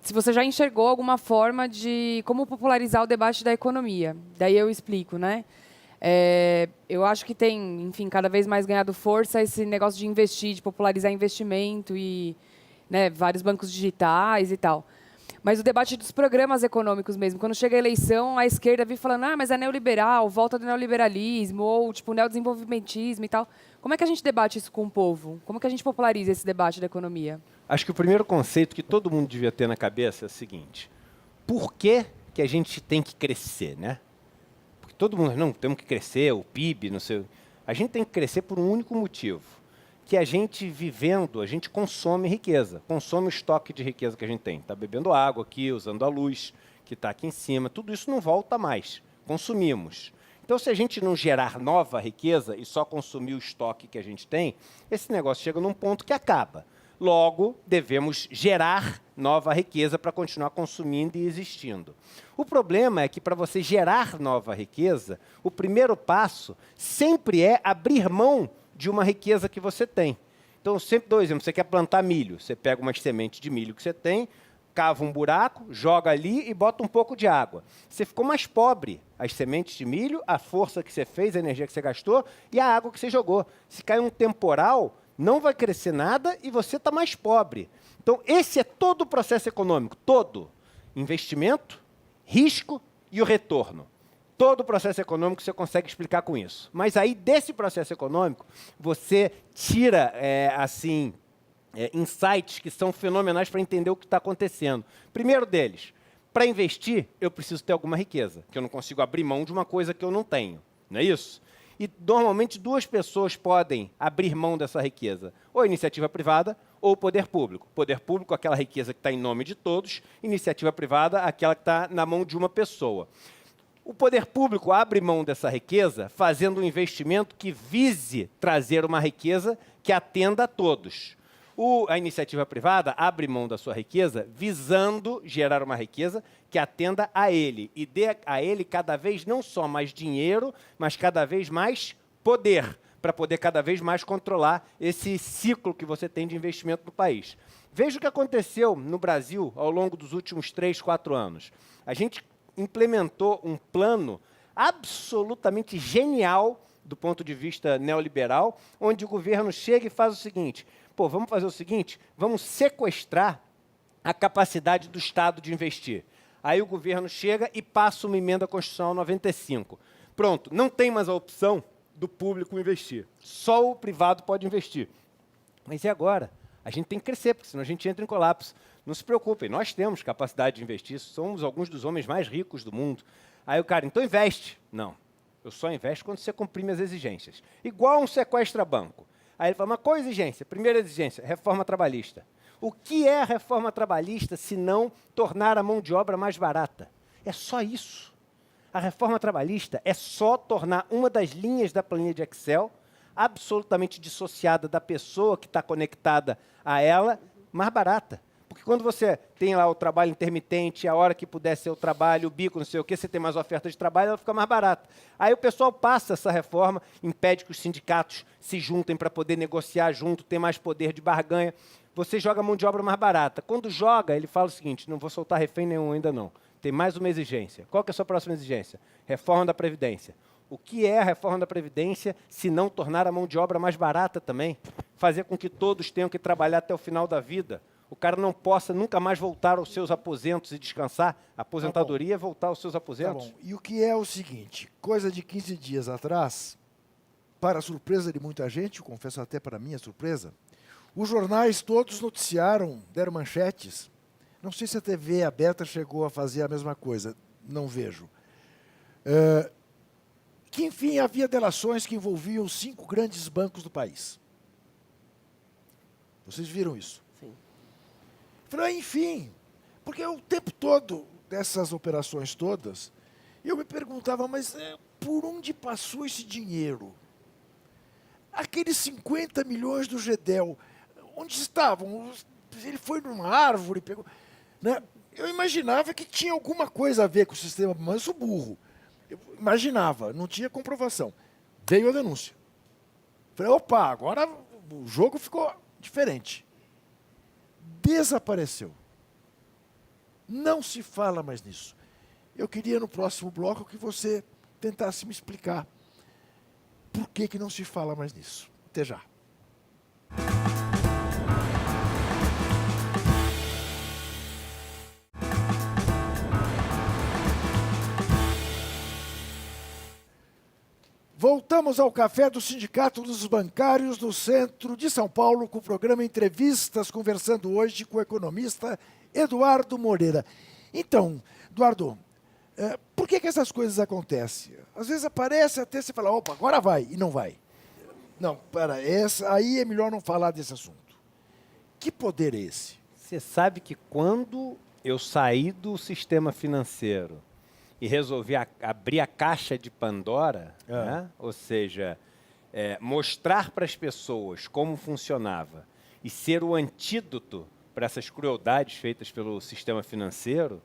se você já enxergou alguma forma de como popularizar o debate da economia. Daí eu explico, né? Eu acho que tem, enfim, cada vez mais ganhado força esse negócio de investir, de popularizar investimento e, né, vários bancos digitais e tal. Mas o debate dos programas econômicos mesmo, quando chega a eleição, a esquerda vem falando, mas é neoliberal, volta do neoliberalismo, ou tipo neodesenvolvimentismo e tal. Como é que a gente debate isso com o povo? Como é que a gente populariza esse debate da economia? Acho que o primeiro conceito que todo mundo devia ter na cabeça é o seguinte: por que a gente tem que crescer, né? Porque todo mundo, não, temos que crescer, o PIB, não sei. A gente tem que crescer por um único motivo, que a gente vivendo, a gente consome riqueza, consome o estoque de riqueza que a gente tem. Está bebendo água aqui, usando a luz que está aqui em cima, tudo isso não volta mais, consumimos. Então, se a gente não gerar nova riqueza e só consumir o estoque que a gente tem, esse negócio chega num ponto que acaba. Logo, devemos gerar nova riqueza para continuar consumindo e existindo. O problema é que, para você gerar nova riqueza, o primeiro passo sempre é abrir mão de uma riqueza que você tem. Então, eu sempre dou exemplo. Você quer plantar milho, você pega umas sementes de milho que você tem, cava um buraco, joga ali e bota um pouco de água. Você ficou mais pobre. As sementes de milho, a força que você fez, a energia que você gastou e a água que você jogou. Se cair um temporal, não vai crescer nada e você está mais pobre. Então, esse é todo o processo econômico, todo. Investimento, risco e o retorno. Todo o processo econômico você consegue explicar com isso. Mas aí, desse processo econômico, você tira, insights que são fenomenais para entender o que está acontecendo. Primeiro deles, para investir, eu preciso ter alguma riqueza, que eu não consigo abrir mão de uma coisa que eu não tenho. Não é isso? E, normalmente, 2 pessoas podem abrir mão dessa riqueza. Ou a iniciativa privada ou o poder público. Poder público, aquela riqueza que está em nome de todos. Iniciativa privada, aquela que está na mão de uma pessoa. O poder público abre mão dessa riqueza fazendo um investimento que vise trazer uma riqueza que atenda a todos. A iniciativa privada abre mão da sua riqueza visando gerar uma riqueza que atenda a ele e dê a ele cada vez não só mais dinheiro, mas cada vez mais poder, para poder cada vez mais controlar esse ciclo que você tem de investimento no país. Veja o que aconteceu no Brasil ao longo dos últimos 3, 4 anos. A gente implementou um plano absolutamente genial do ponto de vista neoliberal, onde o governo chega e faz o seguinte: pô, vamos fazer o seguinte, vamos sequestrar a capacidade do Estado de investir. Aí o governo chega e passa uma emenda constitucional 95. Pronto, não tem mais a opção do público investir. Só o privado pode investir. Mas e agora? A gente tem que crescer, porque senão a gente entra em colapso. Não se preocupem, nós temos capacidade de investir, somos alguns dos homens mais ricos do mundo. Aí o cara, então investe. Não, eu só investo quando você cumprir minhas exigências. Igual um sequestra-banco. Aí ele fala, mas qual a exigência? Primeira exigência, reforma trabalhista. O que é a reforma trabalhista se não tornar a mão de obra mais barata? É só isso. A reforma trabalhista é só tornar uma das linhas da planilha de Excel absolutamente dissociada da pessoa que está conectada a ela, mais barata. Porque quando você tem lá o trabalho intermitente, a hora que puder ser o trabalho, o bico, não sei o quê, você tem mais oferta de trabalho, ela fica mais barata. Aí o pessoal passa essa reforma, impede que os sindicatos se juntem para poder negociar junto, ter mais poder de barganha. Você joga a mão de obra mais barata. Quando joga, ele fala o seguinte, não vou soltar refém nenhum ainda não. Tem mais uma exigência. Qual que é a sua próxima exigência? Reforma da Previdência. O que é a reforma da Previdência se não tornar a mão de obra mais barata também? Fazer com que todos tenham que trabalhar até o final da vida. O cara não possa nunca mais voltar aos seus aposentos e descansar. A aposentadoria é voltar aos seus aposentos. Tá bom. E o que é o seguinte, coisa de 15 dias atrás, para a surpresa de muita gente, eu confesso até para minha surpresa, os jornais todos noticiaram, deram manchetes. Não sei se a TV aberta chegou a fazer a mesma coisa, não vejo. Que, enfim, havia delações que envolviam 5 grandes bancos do país. Vocês viram isso? Sim. Falei, enfim, porque o tempo todo dessas operações todas, eu me perguntava, mas por onde passou esse dinheiro? Aqueles 50 milhões do Gedel, onde estavam? Ele foi numa árvore, pegou... Né? Eu imaginava que tinha alguma coisa a ver com o sistema, mas eu sou burro. Eu imaginava, não tinha comprovação. Veio a denúncia. Falei, opa, agora o jogo ficou diferente. Desapareceu. Não se fala mais nisso. Eu queria no próximo bloco que você tentasse me explicar por que não se fala mais nisso. Até já. Voltamos ao café do Sindicato dos Bancários do Centro de São Paulo com o programa Entrevistas, conversando hoje com o economista Eduardo Moreira. Então, Eduardo, por que essas coisas acontecem? Às vezes aparece até você fala, opa, agora vai, e não vai. Não, aí é melhor não falar desse assunto. Que poder é esse? Você sabe que quando eu saí do sistema financeiro e resolvi abrir a caixa de Pandora, né? Ou seja, mostrar para as pessoas como funcionava e ser o antídoto para essas crueldades feitas pelo sistema financeiro,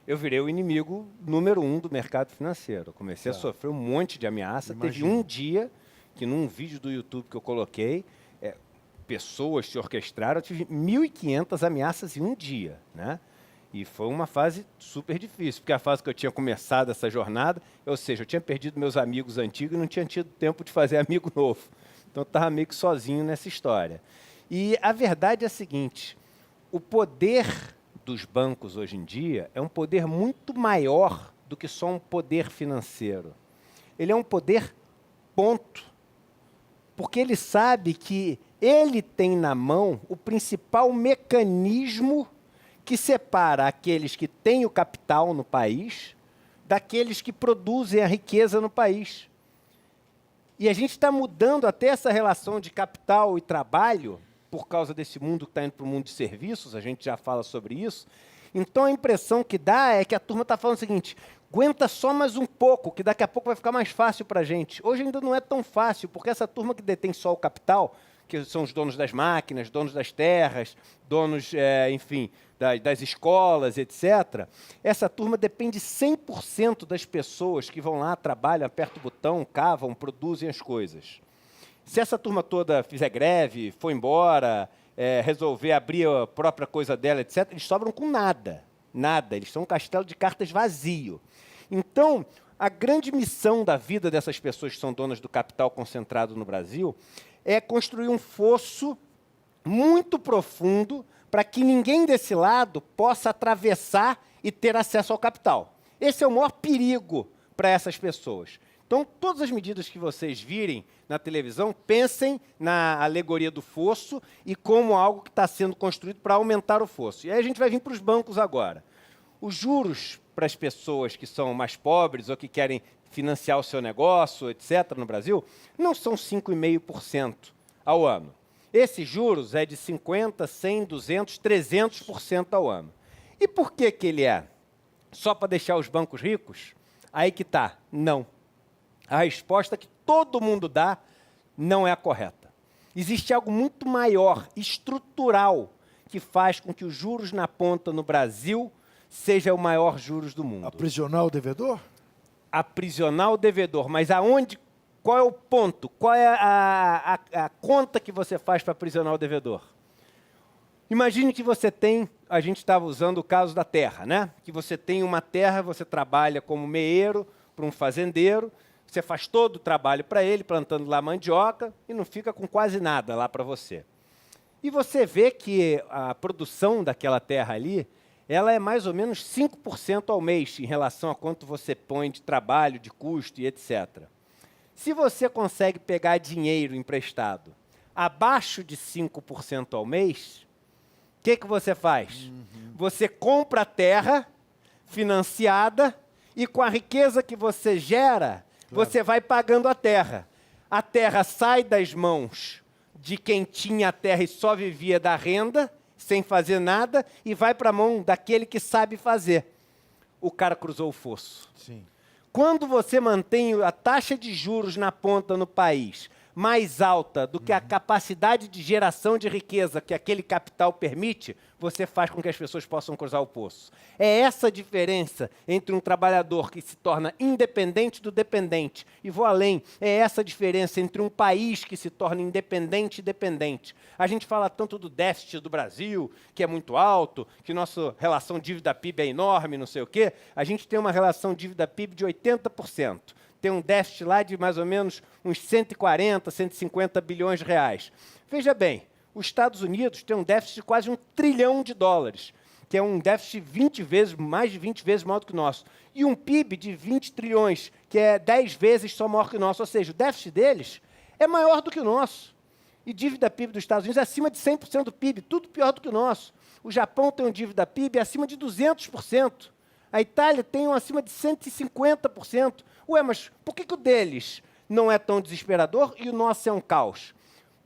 eu virei o inimigo número 1 do mercado financeiro. Eu comecei a sofrer um monte de ameaça. Imagina. Teve um dia que num vídeo do YouTube que eu coloquei, pessoas se orquestraram, eu tive 1.500 ameaças em um dia, né? E foi uma fase super difícil, porque a fase que eu tinha começado essa jornada, ou seja, eu tinha perdido meus amigos antigos e não tinha tido tempo de fazer amigo novo. Então, eu estava meio que sozinho nessa história. E a verdade é a seguinte, o poder dos bancos hoje em dia é um poder muito maior do que só um poder financeiro. Ele é um poder ponto, porque ele sabe que ele tem na mão o principal mecanismo que separa aqueles que têm o capital no país daqueles que produzem a riqueza no país. E a gente está mudando até essa relação de capital e trabalho por causa desse mundo que está indo para o mundo de serviços, a gente já fala sobre isso. Então, a impressão que dá é que a turma está falando o seguinte, aguenta só mais um pouco, que daqui a pouco vai ficar mais fácil para a gente. Hoje ainda não é tão fácil, porque essa turma que detém só o capital, que são os donos das máquinas, donos das terras, donos, enfim, das escolas, etc., essa turma depende 100% das pessoas que vão lá, trabalham, apertam o botão, cavam, produzem as coisas. Se essa turma toda fizer greve, for embora, resolver abrir a própria coisa dela, etc., eles sobram com nada. Nada. Eles são um castelo de cartas vazio. Então, a grande missão da vida dessas pessoas que são donas do capital concentrado no Brasil é construir um fosso muito profundo para que ninguém desse lado possa atravessar e ter acesso ao capital. Esse é o maior perigo para essas pessoas. Então, todas as medidas que vocês virem na televisão, pensem na alegoria do fosso e como algo que está sendo construído para aumentar o fosso. E aí a gente vai vir para os bancos agora. Os juros para as pessoas que são mais pobres ou que querem financiar o seu negócio, etc., no Brasil, não são 5,5% ao ano. Esses juros é de 50%, 100%, 200%, 300% ao ano. E por que que ele é? Só para deixar os bancos ricos? Aí que está. Não. A resposta que todo mundo dá não é a correta. Existe algo muito maior, estrutural, que faz com que os juros na ponta no Brasil seja o maior juros do mundo. Aprisionar o devedor? Aprisionar o devedor. Mas aonde? Qual é o ponto? Qual é a conta que você faz para aprisionar o devedor? Imagine que você tem, a gente estava usando o caso da terra, né? Que você tem uma terra, você trabalha como meeiro para um fazendeiro, você faz todo o trabalho para ele, plantando lá mandioca, e não fica com quase nada lá para você. E você vê que a produção daquela terra ali, ela é mais ou menos 5% ao mês em relação a quanto você põe de trabalho, de custo e etc. Se você consegue pegar dinheiro emprestado abaixo de 5% ao mês, o que você faz? Você compra a terra financiada e com a riqueza que você gera, você vai pagando a terra. A terra sai das mãos de quem tinha a terra e só vivia da renda, sem fazer nada, e vai para a mão daquele que sabe fazer. O cara cruzou o fosso. Sim. Quando você mantém a taxa de juros na ponta no país mais alta do que a capacidade de geração de riqueza que aquele capital permite, você faz com que as pessoas possam cruzar o poço. É essa a diferença entre um trabalhador que se torna independente do dependente. E vou além, é essa a diferença entre um país que se torna independente e dependente. A gente fala tanto do déficit do Brasil, que é muito alto, que nossa relação dívida-PIB é enorme, não sei o quê. A gente tem uma relação dívida-PIB de 80%. Tem um déficit lá de mais ou menos uns 140, 150 bilhões de reais. Veja bem, os Estados Unidos têm um déficit de quase $1 trilhão, que é um déficit 20 vezes, mais de 20 vezes maior do que o nosso. E um PIB de 20 trilhões, que é 10 vezes só maior que o nosso. Ou seja, o déficit deles é maior do que o nosso. E dívida PIB dos Estados Unidos é acima de 100% do PIB, tudo pior do que o nosso. O Japão tem um dívida PIB acima de 200%. A Itália tem um acima de 150%. Ué, mas por que o deles não é tão desesperador e o nosso é um caos?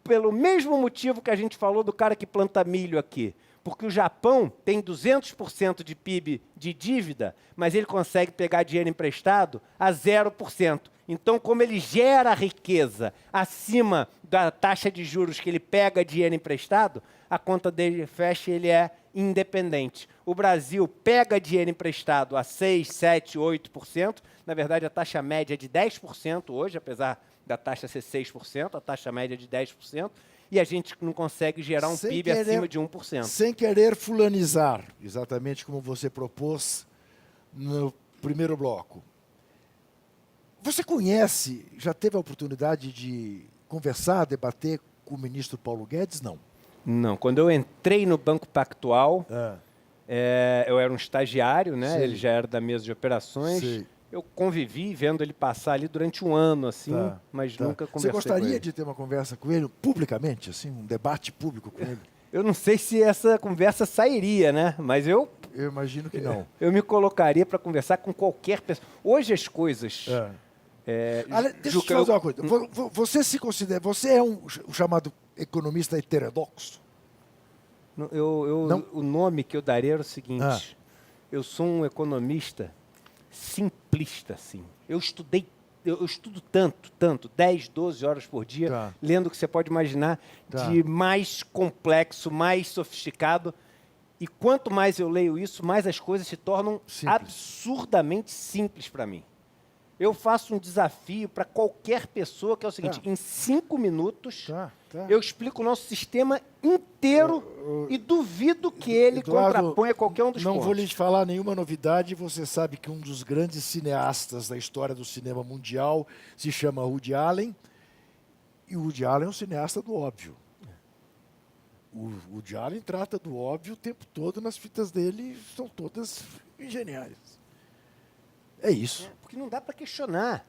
Pelo mesmo motivo que a gente falou do cara que planta milho aqui. Porque o Japão tem 200% de PIB de dívida, mas ele consegue pegar dinheiro emprestado a 0%. Então, como ele gera riqueza acima da taxa de juros que ele pega dinheiro emprestado, a conta dele fecha e ele é independente. O Brasil pega dinheiro emprestado a 6%, 7%, 8%. Na verdade, a taxa média é de 10% hoje, apesar da taxa ser 6%, a taxa média é de 10%. E a gente não consegue gerar um PIB acima de 1%. Sem querer fulanizar, exatamente como você propôs no primeiro bloco. Você conhece, já teve a oportunidade de conversar, debater com o ministro Paulo Guedes? Não. Não. Quando eu entrei no Banco Pactual, eu era um estagiário, né? Sim. Ele já era da mesa de operações. Sim. Eu convivi vendo ele passar ali durante um ano, assim, mas nunca conversei Você gostaria com ele. de ter uma conversa com ele publicamente, assim, um debate público com ele? Eu não sei se essa conversa sairia, né? Mas eu imagino que não. Eu me colocaria para conversar com qualquer pessoa. Hoje as coisas... Deixa eu te fazer uma coisa. Você se considera... Você é o chamado economista heterodoxo? Não? O nome que eu daria era o seguinte. Eu sou um economista simplista, assim. Eu estudei eu estudo tanto, 10, 12 horas por dia, Tá. lendo o que você pode imaginar Tá. de mais complexo, mais sofisticado. E quanto mais eu leio isso, mais as coisas se tornam Simples. absurdamente simples para mim. Eu faço um desafio para qualquer pessoa, que é o seguinte, Tá. em 5 minutos, Tá. eu explico o nosso sistema inteiro e duvido que ele Eduardo, contraponha qualquer um dos não pontos. vou lhe falar nenhuma novidade. Você sabe que um dos grandes cineastas da história do cinema mundial se chama Woody Allen. E o Woody Allen é um cineasta do óbvio. O Woody Allen trata do óbvio o tempo todo nas fitas dele. São todas geniais. É isso. Porque não dá para questionar.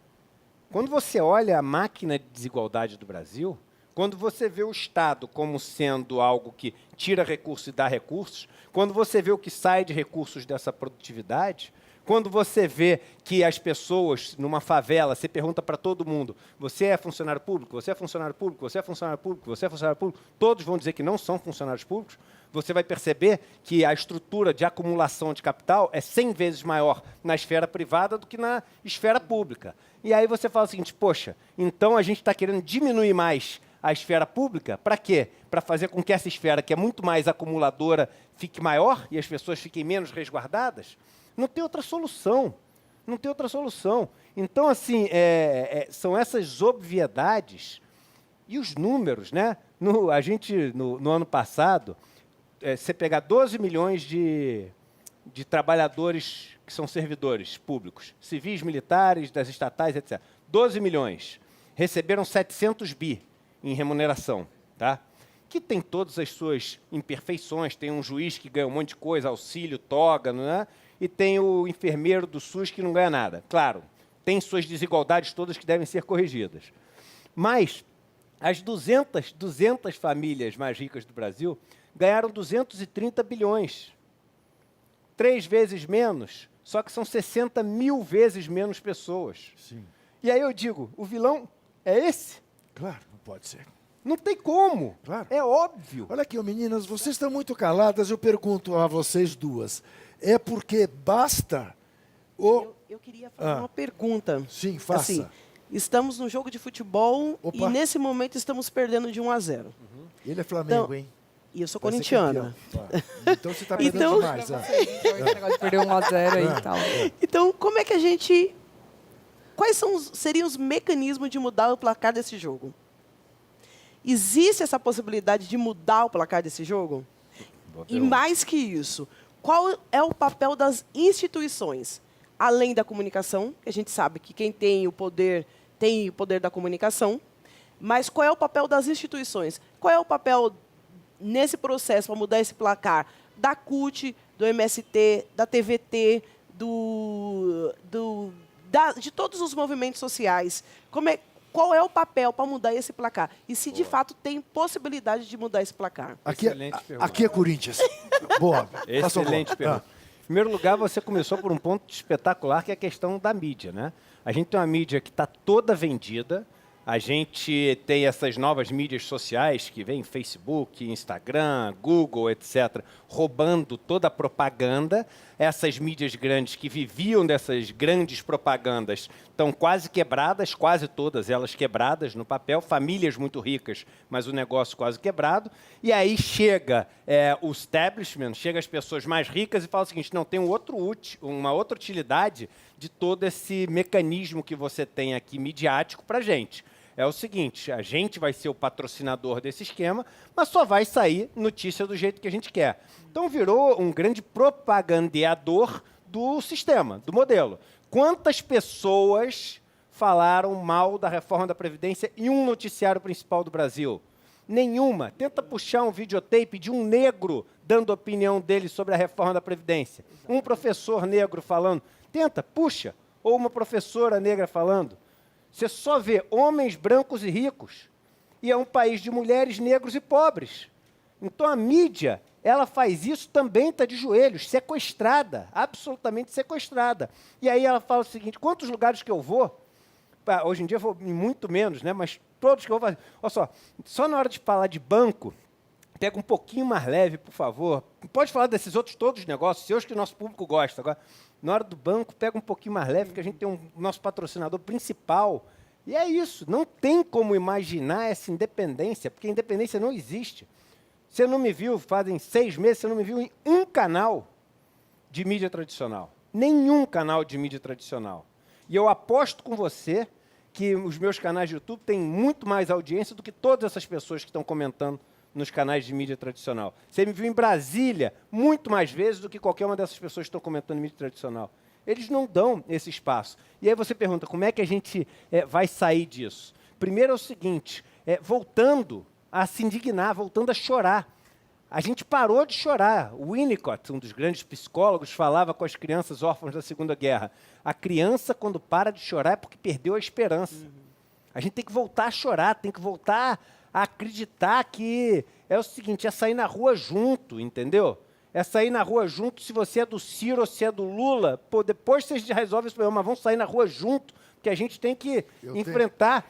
Quando você olha a máquina de desigualdade do Brasil, quando você vê o Estado como sendo algo que tira recursos e dá recursos, quando você vê o que sai de recursos dessa produtividade, quando você vê que as pessoas numa favela, você pergunta para todo mundo, você é funcionário público, você é funcionário público, você é funcionário público, você é funcionário público, todos vão dizer que não são funcionários públicos, você vai perceber que a estrutura de acumulação de capital é 100 vezes maior na esfera privada do que na esfera pública. E aí você fala o seguinte, poxa, então a gente está querendo diminuir mais a esfera pública, para quê? Para fazer com que essa esfera, que é muito mais acumuladora, fique maior e as pessoas fiquem menos resguardadas? Não tem outra solução. Não tem outra solução. Então, assim, são essas obviedades e os números, né? No ano passado, você pegar 12 milhões de trabalhadores que são servidores públicos, civis, militares, das estatais, etc. 12 milhões. Receberam 700 bi em remuneração, tá? Que tem todas as suas imperfeições. Tem um juiz que ganha um monte de coisa, auxílio, toga, não é? E tem o enfermeiro do SUS que não ganha nada. Claro, tem suas desigualdades todas que devem ser corrigidas. Mas as 200 famílias mais ricas do Brasil ganharam 230 bilhões. 3 vezes menos, só que são 60 mil vezes menos pessoas. Sim. E aí eu digo, o vilão é esse? Claro, não pode ser. Não tem como. Claro. É óbvio. Olha aqui, meninas, vocês estão muito caladas. Eu pergunto a vocês duas. É porque basta o... Eu queria fazer uma pergunta. Sim, faça. Assim, estamos num jogo de futebol Opa. e nesse momento estamos perdendo de 1-0. Ele é Flamengo, Então, hein? E eu sou Vai ser corintiana. campeão. Tá. Então você está perdendo Então- demais. Esse negócio de perder 1-0 aí e tal. Então, como é que a gente... Quais seriam os mecanismos de mudar o placar desse jogo? Existe essa possibilidade de mudar o placar desse jogo? E mais que isso, qual é o papel das instituições? Além da comunicação, que a gente sabe que quem tem o poder da comunicação, mas qual é o papel das instituições? Qual é o papel nesse processo para mudar esse placar da CUT, do MST, da TVT, de todos os movimentos sociais? Qual é o papel para mudar esse placar? E se de fato tem possibilidade de mudar esse placar? Excelente pergunta. Aqui é Corinthians. Boa. Passou Excelente boa. pergunta. Em primeiro lugar, você começou por um ponto espetacular, que é a questão da mídia, né? A gente tem uma mídia que está toda vendida. A gente tem essas novas mídias sociais que vêm Facebook, Instagram, Google, etc., roubando toda a propaganda. Essas mídias grandes que viviam dessas grandes propagandas estão quase quebradas, quase todas elas quebradas no papel, famílias muito ricas, mas o negócio quase quebrado. E aí chega o establishment, chega as pessoas mais ricas e fala o seguinte, não, tem uma outra utilidade de todo esse mecanismo que você tem aqui midiático para a gente. É o seguinte, a gente vai ser o patrocinador desse esquema, mas só vai sair notícia do jeito que a gente quer. Então virou um grande propagandeador do sistema, do modelo. Quantas pessoas falaram mal da reforma da Previdência em um noticiário principal do Brasil? Nenhuma. Tenta puxar um videotape de um negro dando a opinião dele sobre a reforma da Previdência. Um professor negro falando. Tenta, puxa. Ou uma professora negra falando. Você só vê homens brancos e ricos. E é um país de mulheres, negros e pobres. Então a mídia, ela faz isso também, está de joelhos, sequestrada, absolutamente sequestrada. E aí ela fala o seguinte, quantos lugares que eu vou, hoje em dia eu vou em muito menos, né? Mas todos que eu vou fazer. Olha só na hora de falar de banco, pega um pouquinho mais leve, por favor. Pode falar desses outros todos os negócios, seus que o nosso público gosta. Agora, na hora do banco, pega um pouquinho mais leve, porque a gente tem nosso patrocinador principal. E é isso, não tem como imaginar essa independência, porque a independência não existe. Você não me viu, fazem 6 meses, você não me viu em um canal de mídia tradicional. Nenhum canal de mídia tradicional. E eu aposto com você que os meus canais de YouTube têm muito mais audiência do que todas essas pessoas que estão comentando nos canais de mídia tradicional. Você me viu em Brasília muito mais vezes do que qualquer uma dessas pessoas que estão comentando em mídia tradicional. Eles não dão esse espaço. E aí você pergunta, como é que a gente vai sair disso? Primeiro é o seguinte, voltando a se indignar, voltando a chorar. A gente parou de chorar. O Winnicott, um dos grandes psicólogos, falava com as crianças órfãs da Segunda Guerra. A criança, quando para de chorar, é porque perdeu a esperança. A gente tem que voltar a chorar, tem que voltar a acreditar que é o seguinte, é sair na rua junto, entendeu? É sair na rua junto, se você é do Ciro ou se é do Lula, pô, depois vocês resolvem esse problema, mas vamos sair na rua junto, porque a gente tem que enfrentar...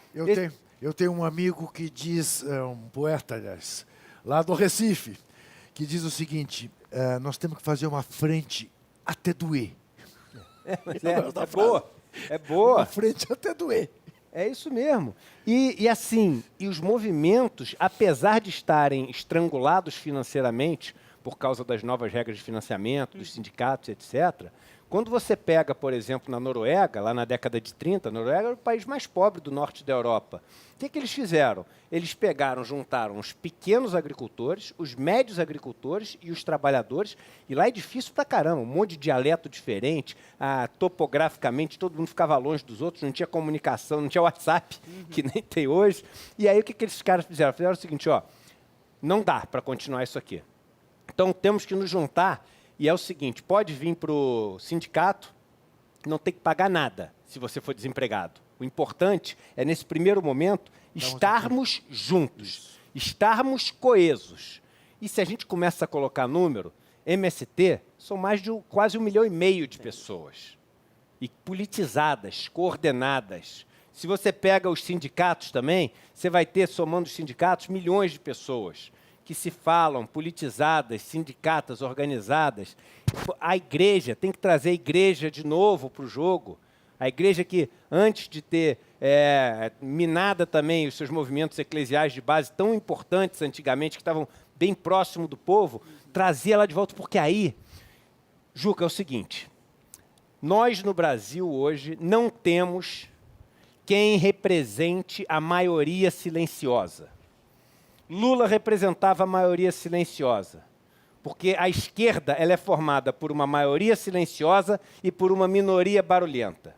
Eu tenho um amigo que diz, um poeta, aliás, lá do Recife, que diz o seguinte, nós temos que fazer uma frente até doer. É boa, é boa. Uma frente até doer. É isso mesmo. E assim, os movimentos, apesar de estarem estrangulados financeiramente, por causa das novas regras de financiamento, dos sindicatos, etc., quando você pega, por exemplo, na Noruega, lá na década de 30, a Noruega era o país mais pobre do norte da Europa. O que eles fizeram? Eles juntaram os pequenos agricultores, os médios agricultores e os trabalhadores, e lá é difícil pra caramba, um monte de dialeto diferente, topograficamente todo mundo ficava longe dos outros, não tinha comunicação, não tinha WhatsApp, que nem tem hoje. E aí o que esses caras fizeram? Fizeram o seguinte, não dá para continuar isso aqui. Então temos que nos juntar. E é o seguinte, pode vir para o sindicato, não tem que pagar nada se você for desempregado. O importante é, nesse primeiro momento, estarmos juntos, estarmos coesos. E se a gente começa a colocar número, MST são mais de quase 1,5 milhão de pessoas. E politizadas, coordenadas. Se você pega os sindicatos também, você vai ter, somando os sindicatos, milhões de pessoas que se falam, politizadas, sindicatas, organizadas. A igreja, tem que trazer a igreja de novo para o jogo. A igreja que, antes de ter minada também os seus movimentos eclesiais de base tão importantes antigamente, que estavam bem próximo do povo, trazia ela de volta, porque aí, Juca, é o seguinte, nós no Brasil hoje não temos quem represente a maioria silenciosa. Lula representava a maioria silenciosa, porque a esquerda ela é formada por uma maioria silenciosa e por uma minoria barulhenta.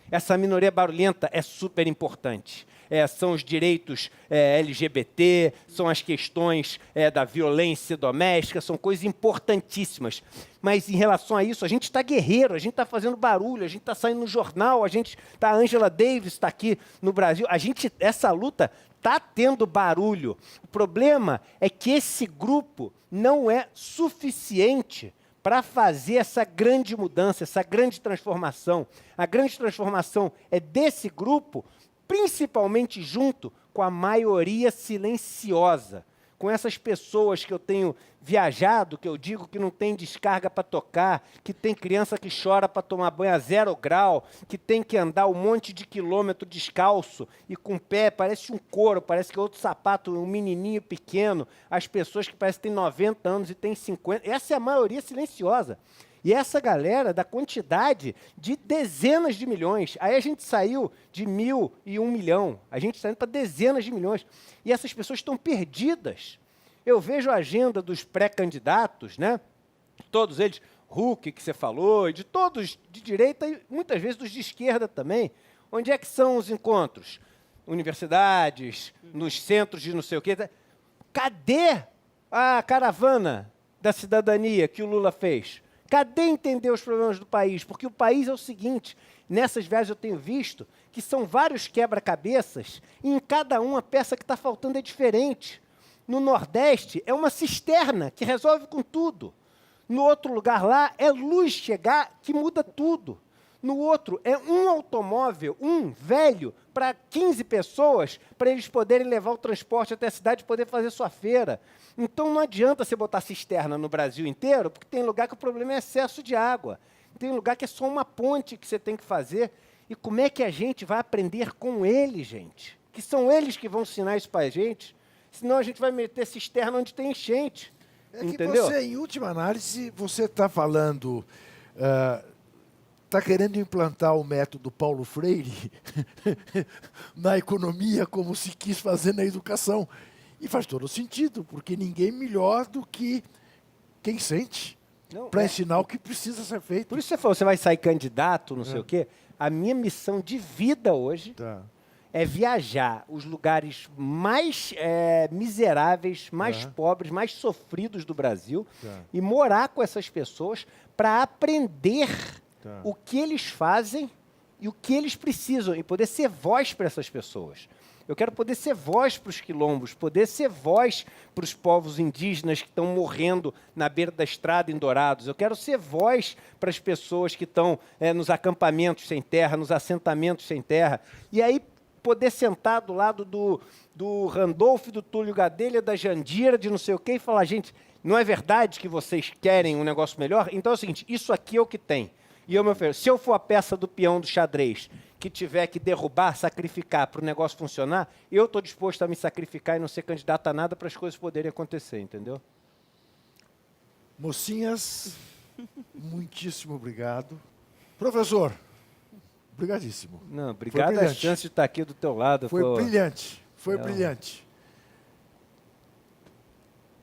Essa minoria barulhenta é super importante. São os direitos LGBT, são as questões da violência doméstica, são coisas importantíssimas. Mas em relação a isso, a gente está guerreiro, a gente está fazendo barulho, a gente está saindo no jornal, a Angela Davis está aqui no Brasil. Essa luta está tendo barulho. O problema é que esse grupo não é suficiente para fazer essa grande mudança, essa grande transformação. A grande transformação é desse grupo, principalmente junto com a maioria silenciosa, com essas pessoas que eu tenho viajado, que eu digo que não tem descarga para tocar, que tem criança que chora para tomar banho a 0 grau, que tem que andar um monte de quilômetro descalço e com o pé, parece um couro, parece que é outro sapato, um menininho pequeno, as pessoas que parecem que têm 90 anos e têm 50, essa é a maioria silenciosa. E essa galera da quantidade de dezenas de milhões. Aí a gente saiu de 1.000 e 1 milhão. A gente está indo para dezenas de milhões. E essas pessoas estão perdidas. Eu vejo a agenda dos pré-candidatos, né? Todos eles, Huck, que você falou, e de todos de direita e muitas vezes dos de esquerda também. Onde é que são os encontros? Universidades, nos centros de não sei o quê. Cadê a caravana da cidadania que o Lula fez? Cadê entender os problemas do país? Porque o país é o seguinte, nessas viagens eu tenho visto que são vários quebra-cabeças e em cada uma a peça que está faltando é diferente. No Nordeste é uma cisterna que resolve com tudo. No outro lugar lá é luz chegar que muda tudo. No outro, é um automóvel, um velho, para 15 pessoas, para eles poderem levar o transporte até a cidade e poder fazer sua feira. Então, não adianta você botar cisterna no Brasil inteiro, porque tem lugar que o problema é excesso de água. Tem lugar que é só uma ponte que você tem que fazer. E como é que a gente vai aprender com eles, gente? Que são eles que vão ensinar isso para a gente. Senão a gente vai meter cisterna onde tem enchente. É entendeu? que você, em última análise, você está falando... Está querendo implantar o método Paulo Freire na economia como se quis fazer na educação. E faz todo sentido, porque ninguém melhor do que quem sente para ensinar o que precisa ser feito. Por isso você falou, você vai sair candidato, não sei o quê. A minha missão de vida hoje é viajar os lugares mais miseráveis, mais pobres, mais sofridos do Brasil e morar com essas pessoas para aprender o que eles fazem e o que eles precisam e poder ser voz para essas pessoas. Eu quero poder ser voz para os quilombos, poder ser voz para os povos indígenas que estão morrendo na beira da estrada em Dourados. Eu quero ser voz para as pessoas que estão nos acampamentos sem terra, nos assentamentos sem terra. E aí poder sentar do lado do Randolph, do Túlio Gadelha, da Jandira, de não sei o quê, e falar, gente, não é verdade que vocês querem um negócio melhor? Então é o seguinte, isso aqui é o que tem. E eu me ofereço. Se eu for a peça do peão do xadrez que tiver que derrubar, sacrificar para o negócio funcionar, eu estou disposto a me sacrificar e não ser candidato a nada para as coisas poderem acontecer, entendeu? Mocinhas, muitíssimo obrigado. Professor, obrigadíssimo. Não, obrigado a chance de estar aqui do teu lado. Foi brilhante, foi brilhante.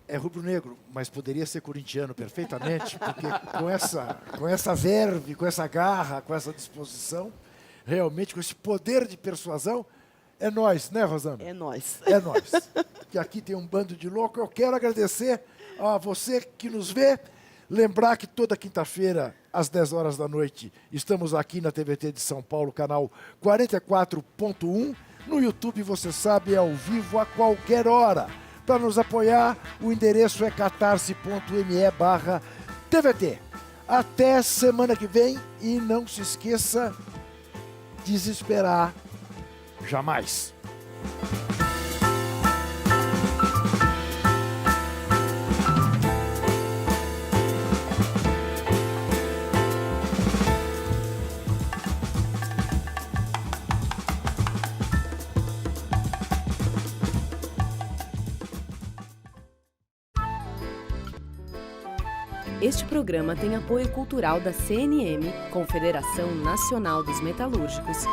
É rubro-negro, mas poderia ser corintiano perfeitamente, porque com essa verve, com essa garra, com essa disposição, realmente com esse poder de persuasão, é nós, né, Rosana? É nós. É nós. Que aqui tem um bando de louco. Eu quero agradecer a você que nos vê, lembrar que toda quinta-feira, às 10 horas da noite, estamos aqui na TVT de São Paulo, canal 44.1. No YouTube, você sabe, é ao vivo a qualquer hora. Para nos apoiar, o endereço é catarse.me/TVT. Até semana que vem e não se esqueça, desesperar jamais. Este programa tem apoio cultural da CNM, Confederação Nacional dos Metalúrgicos,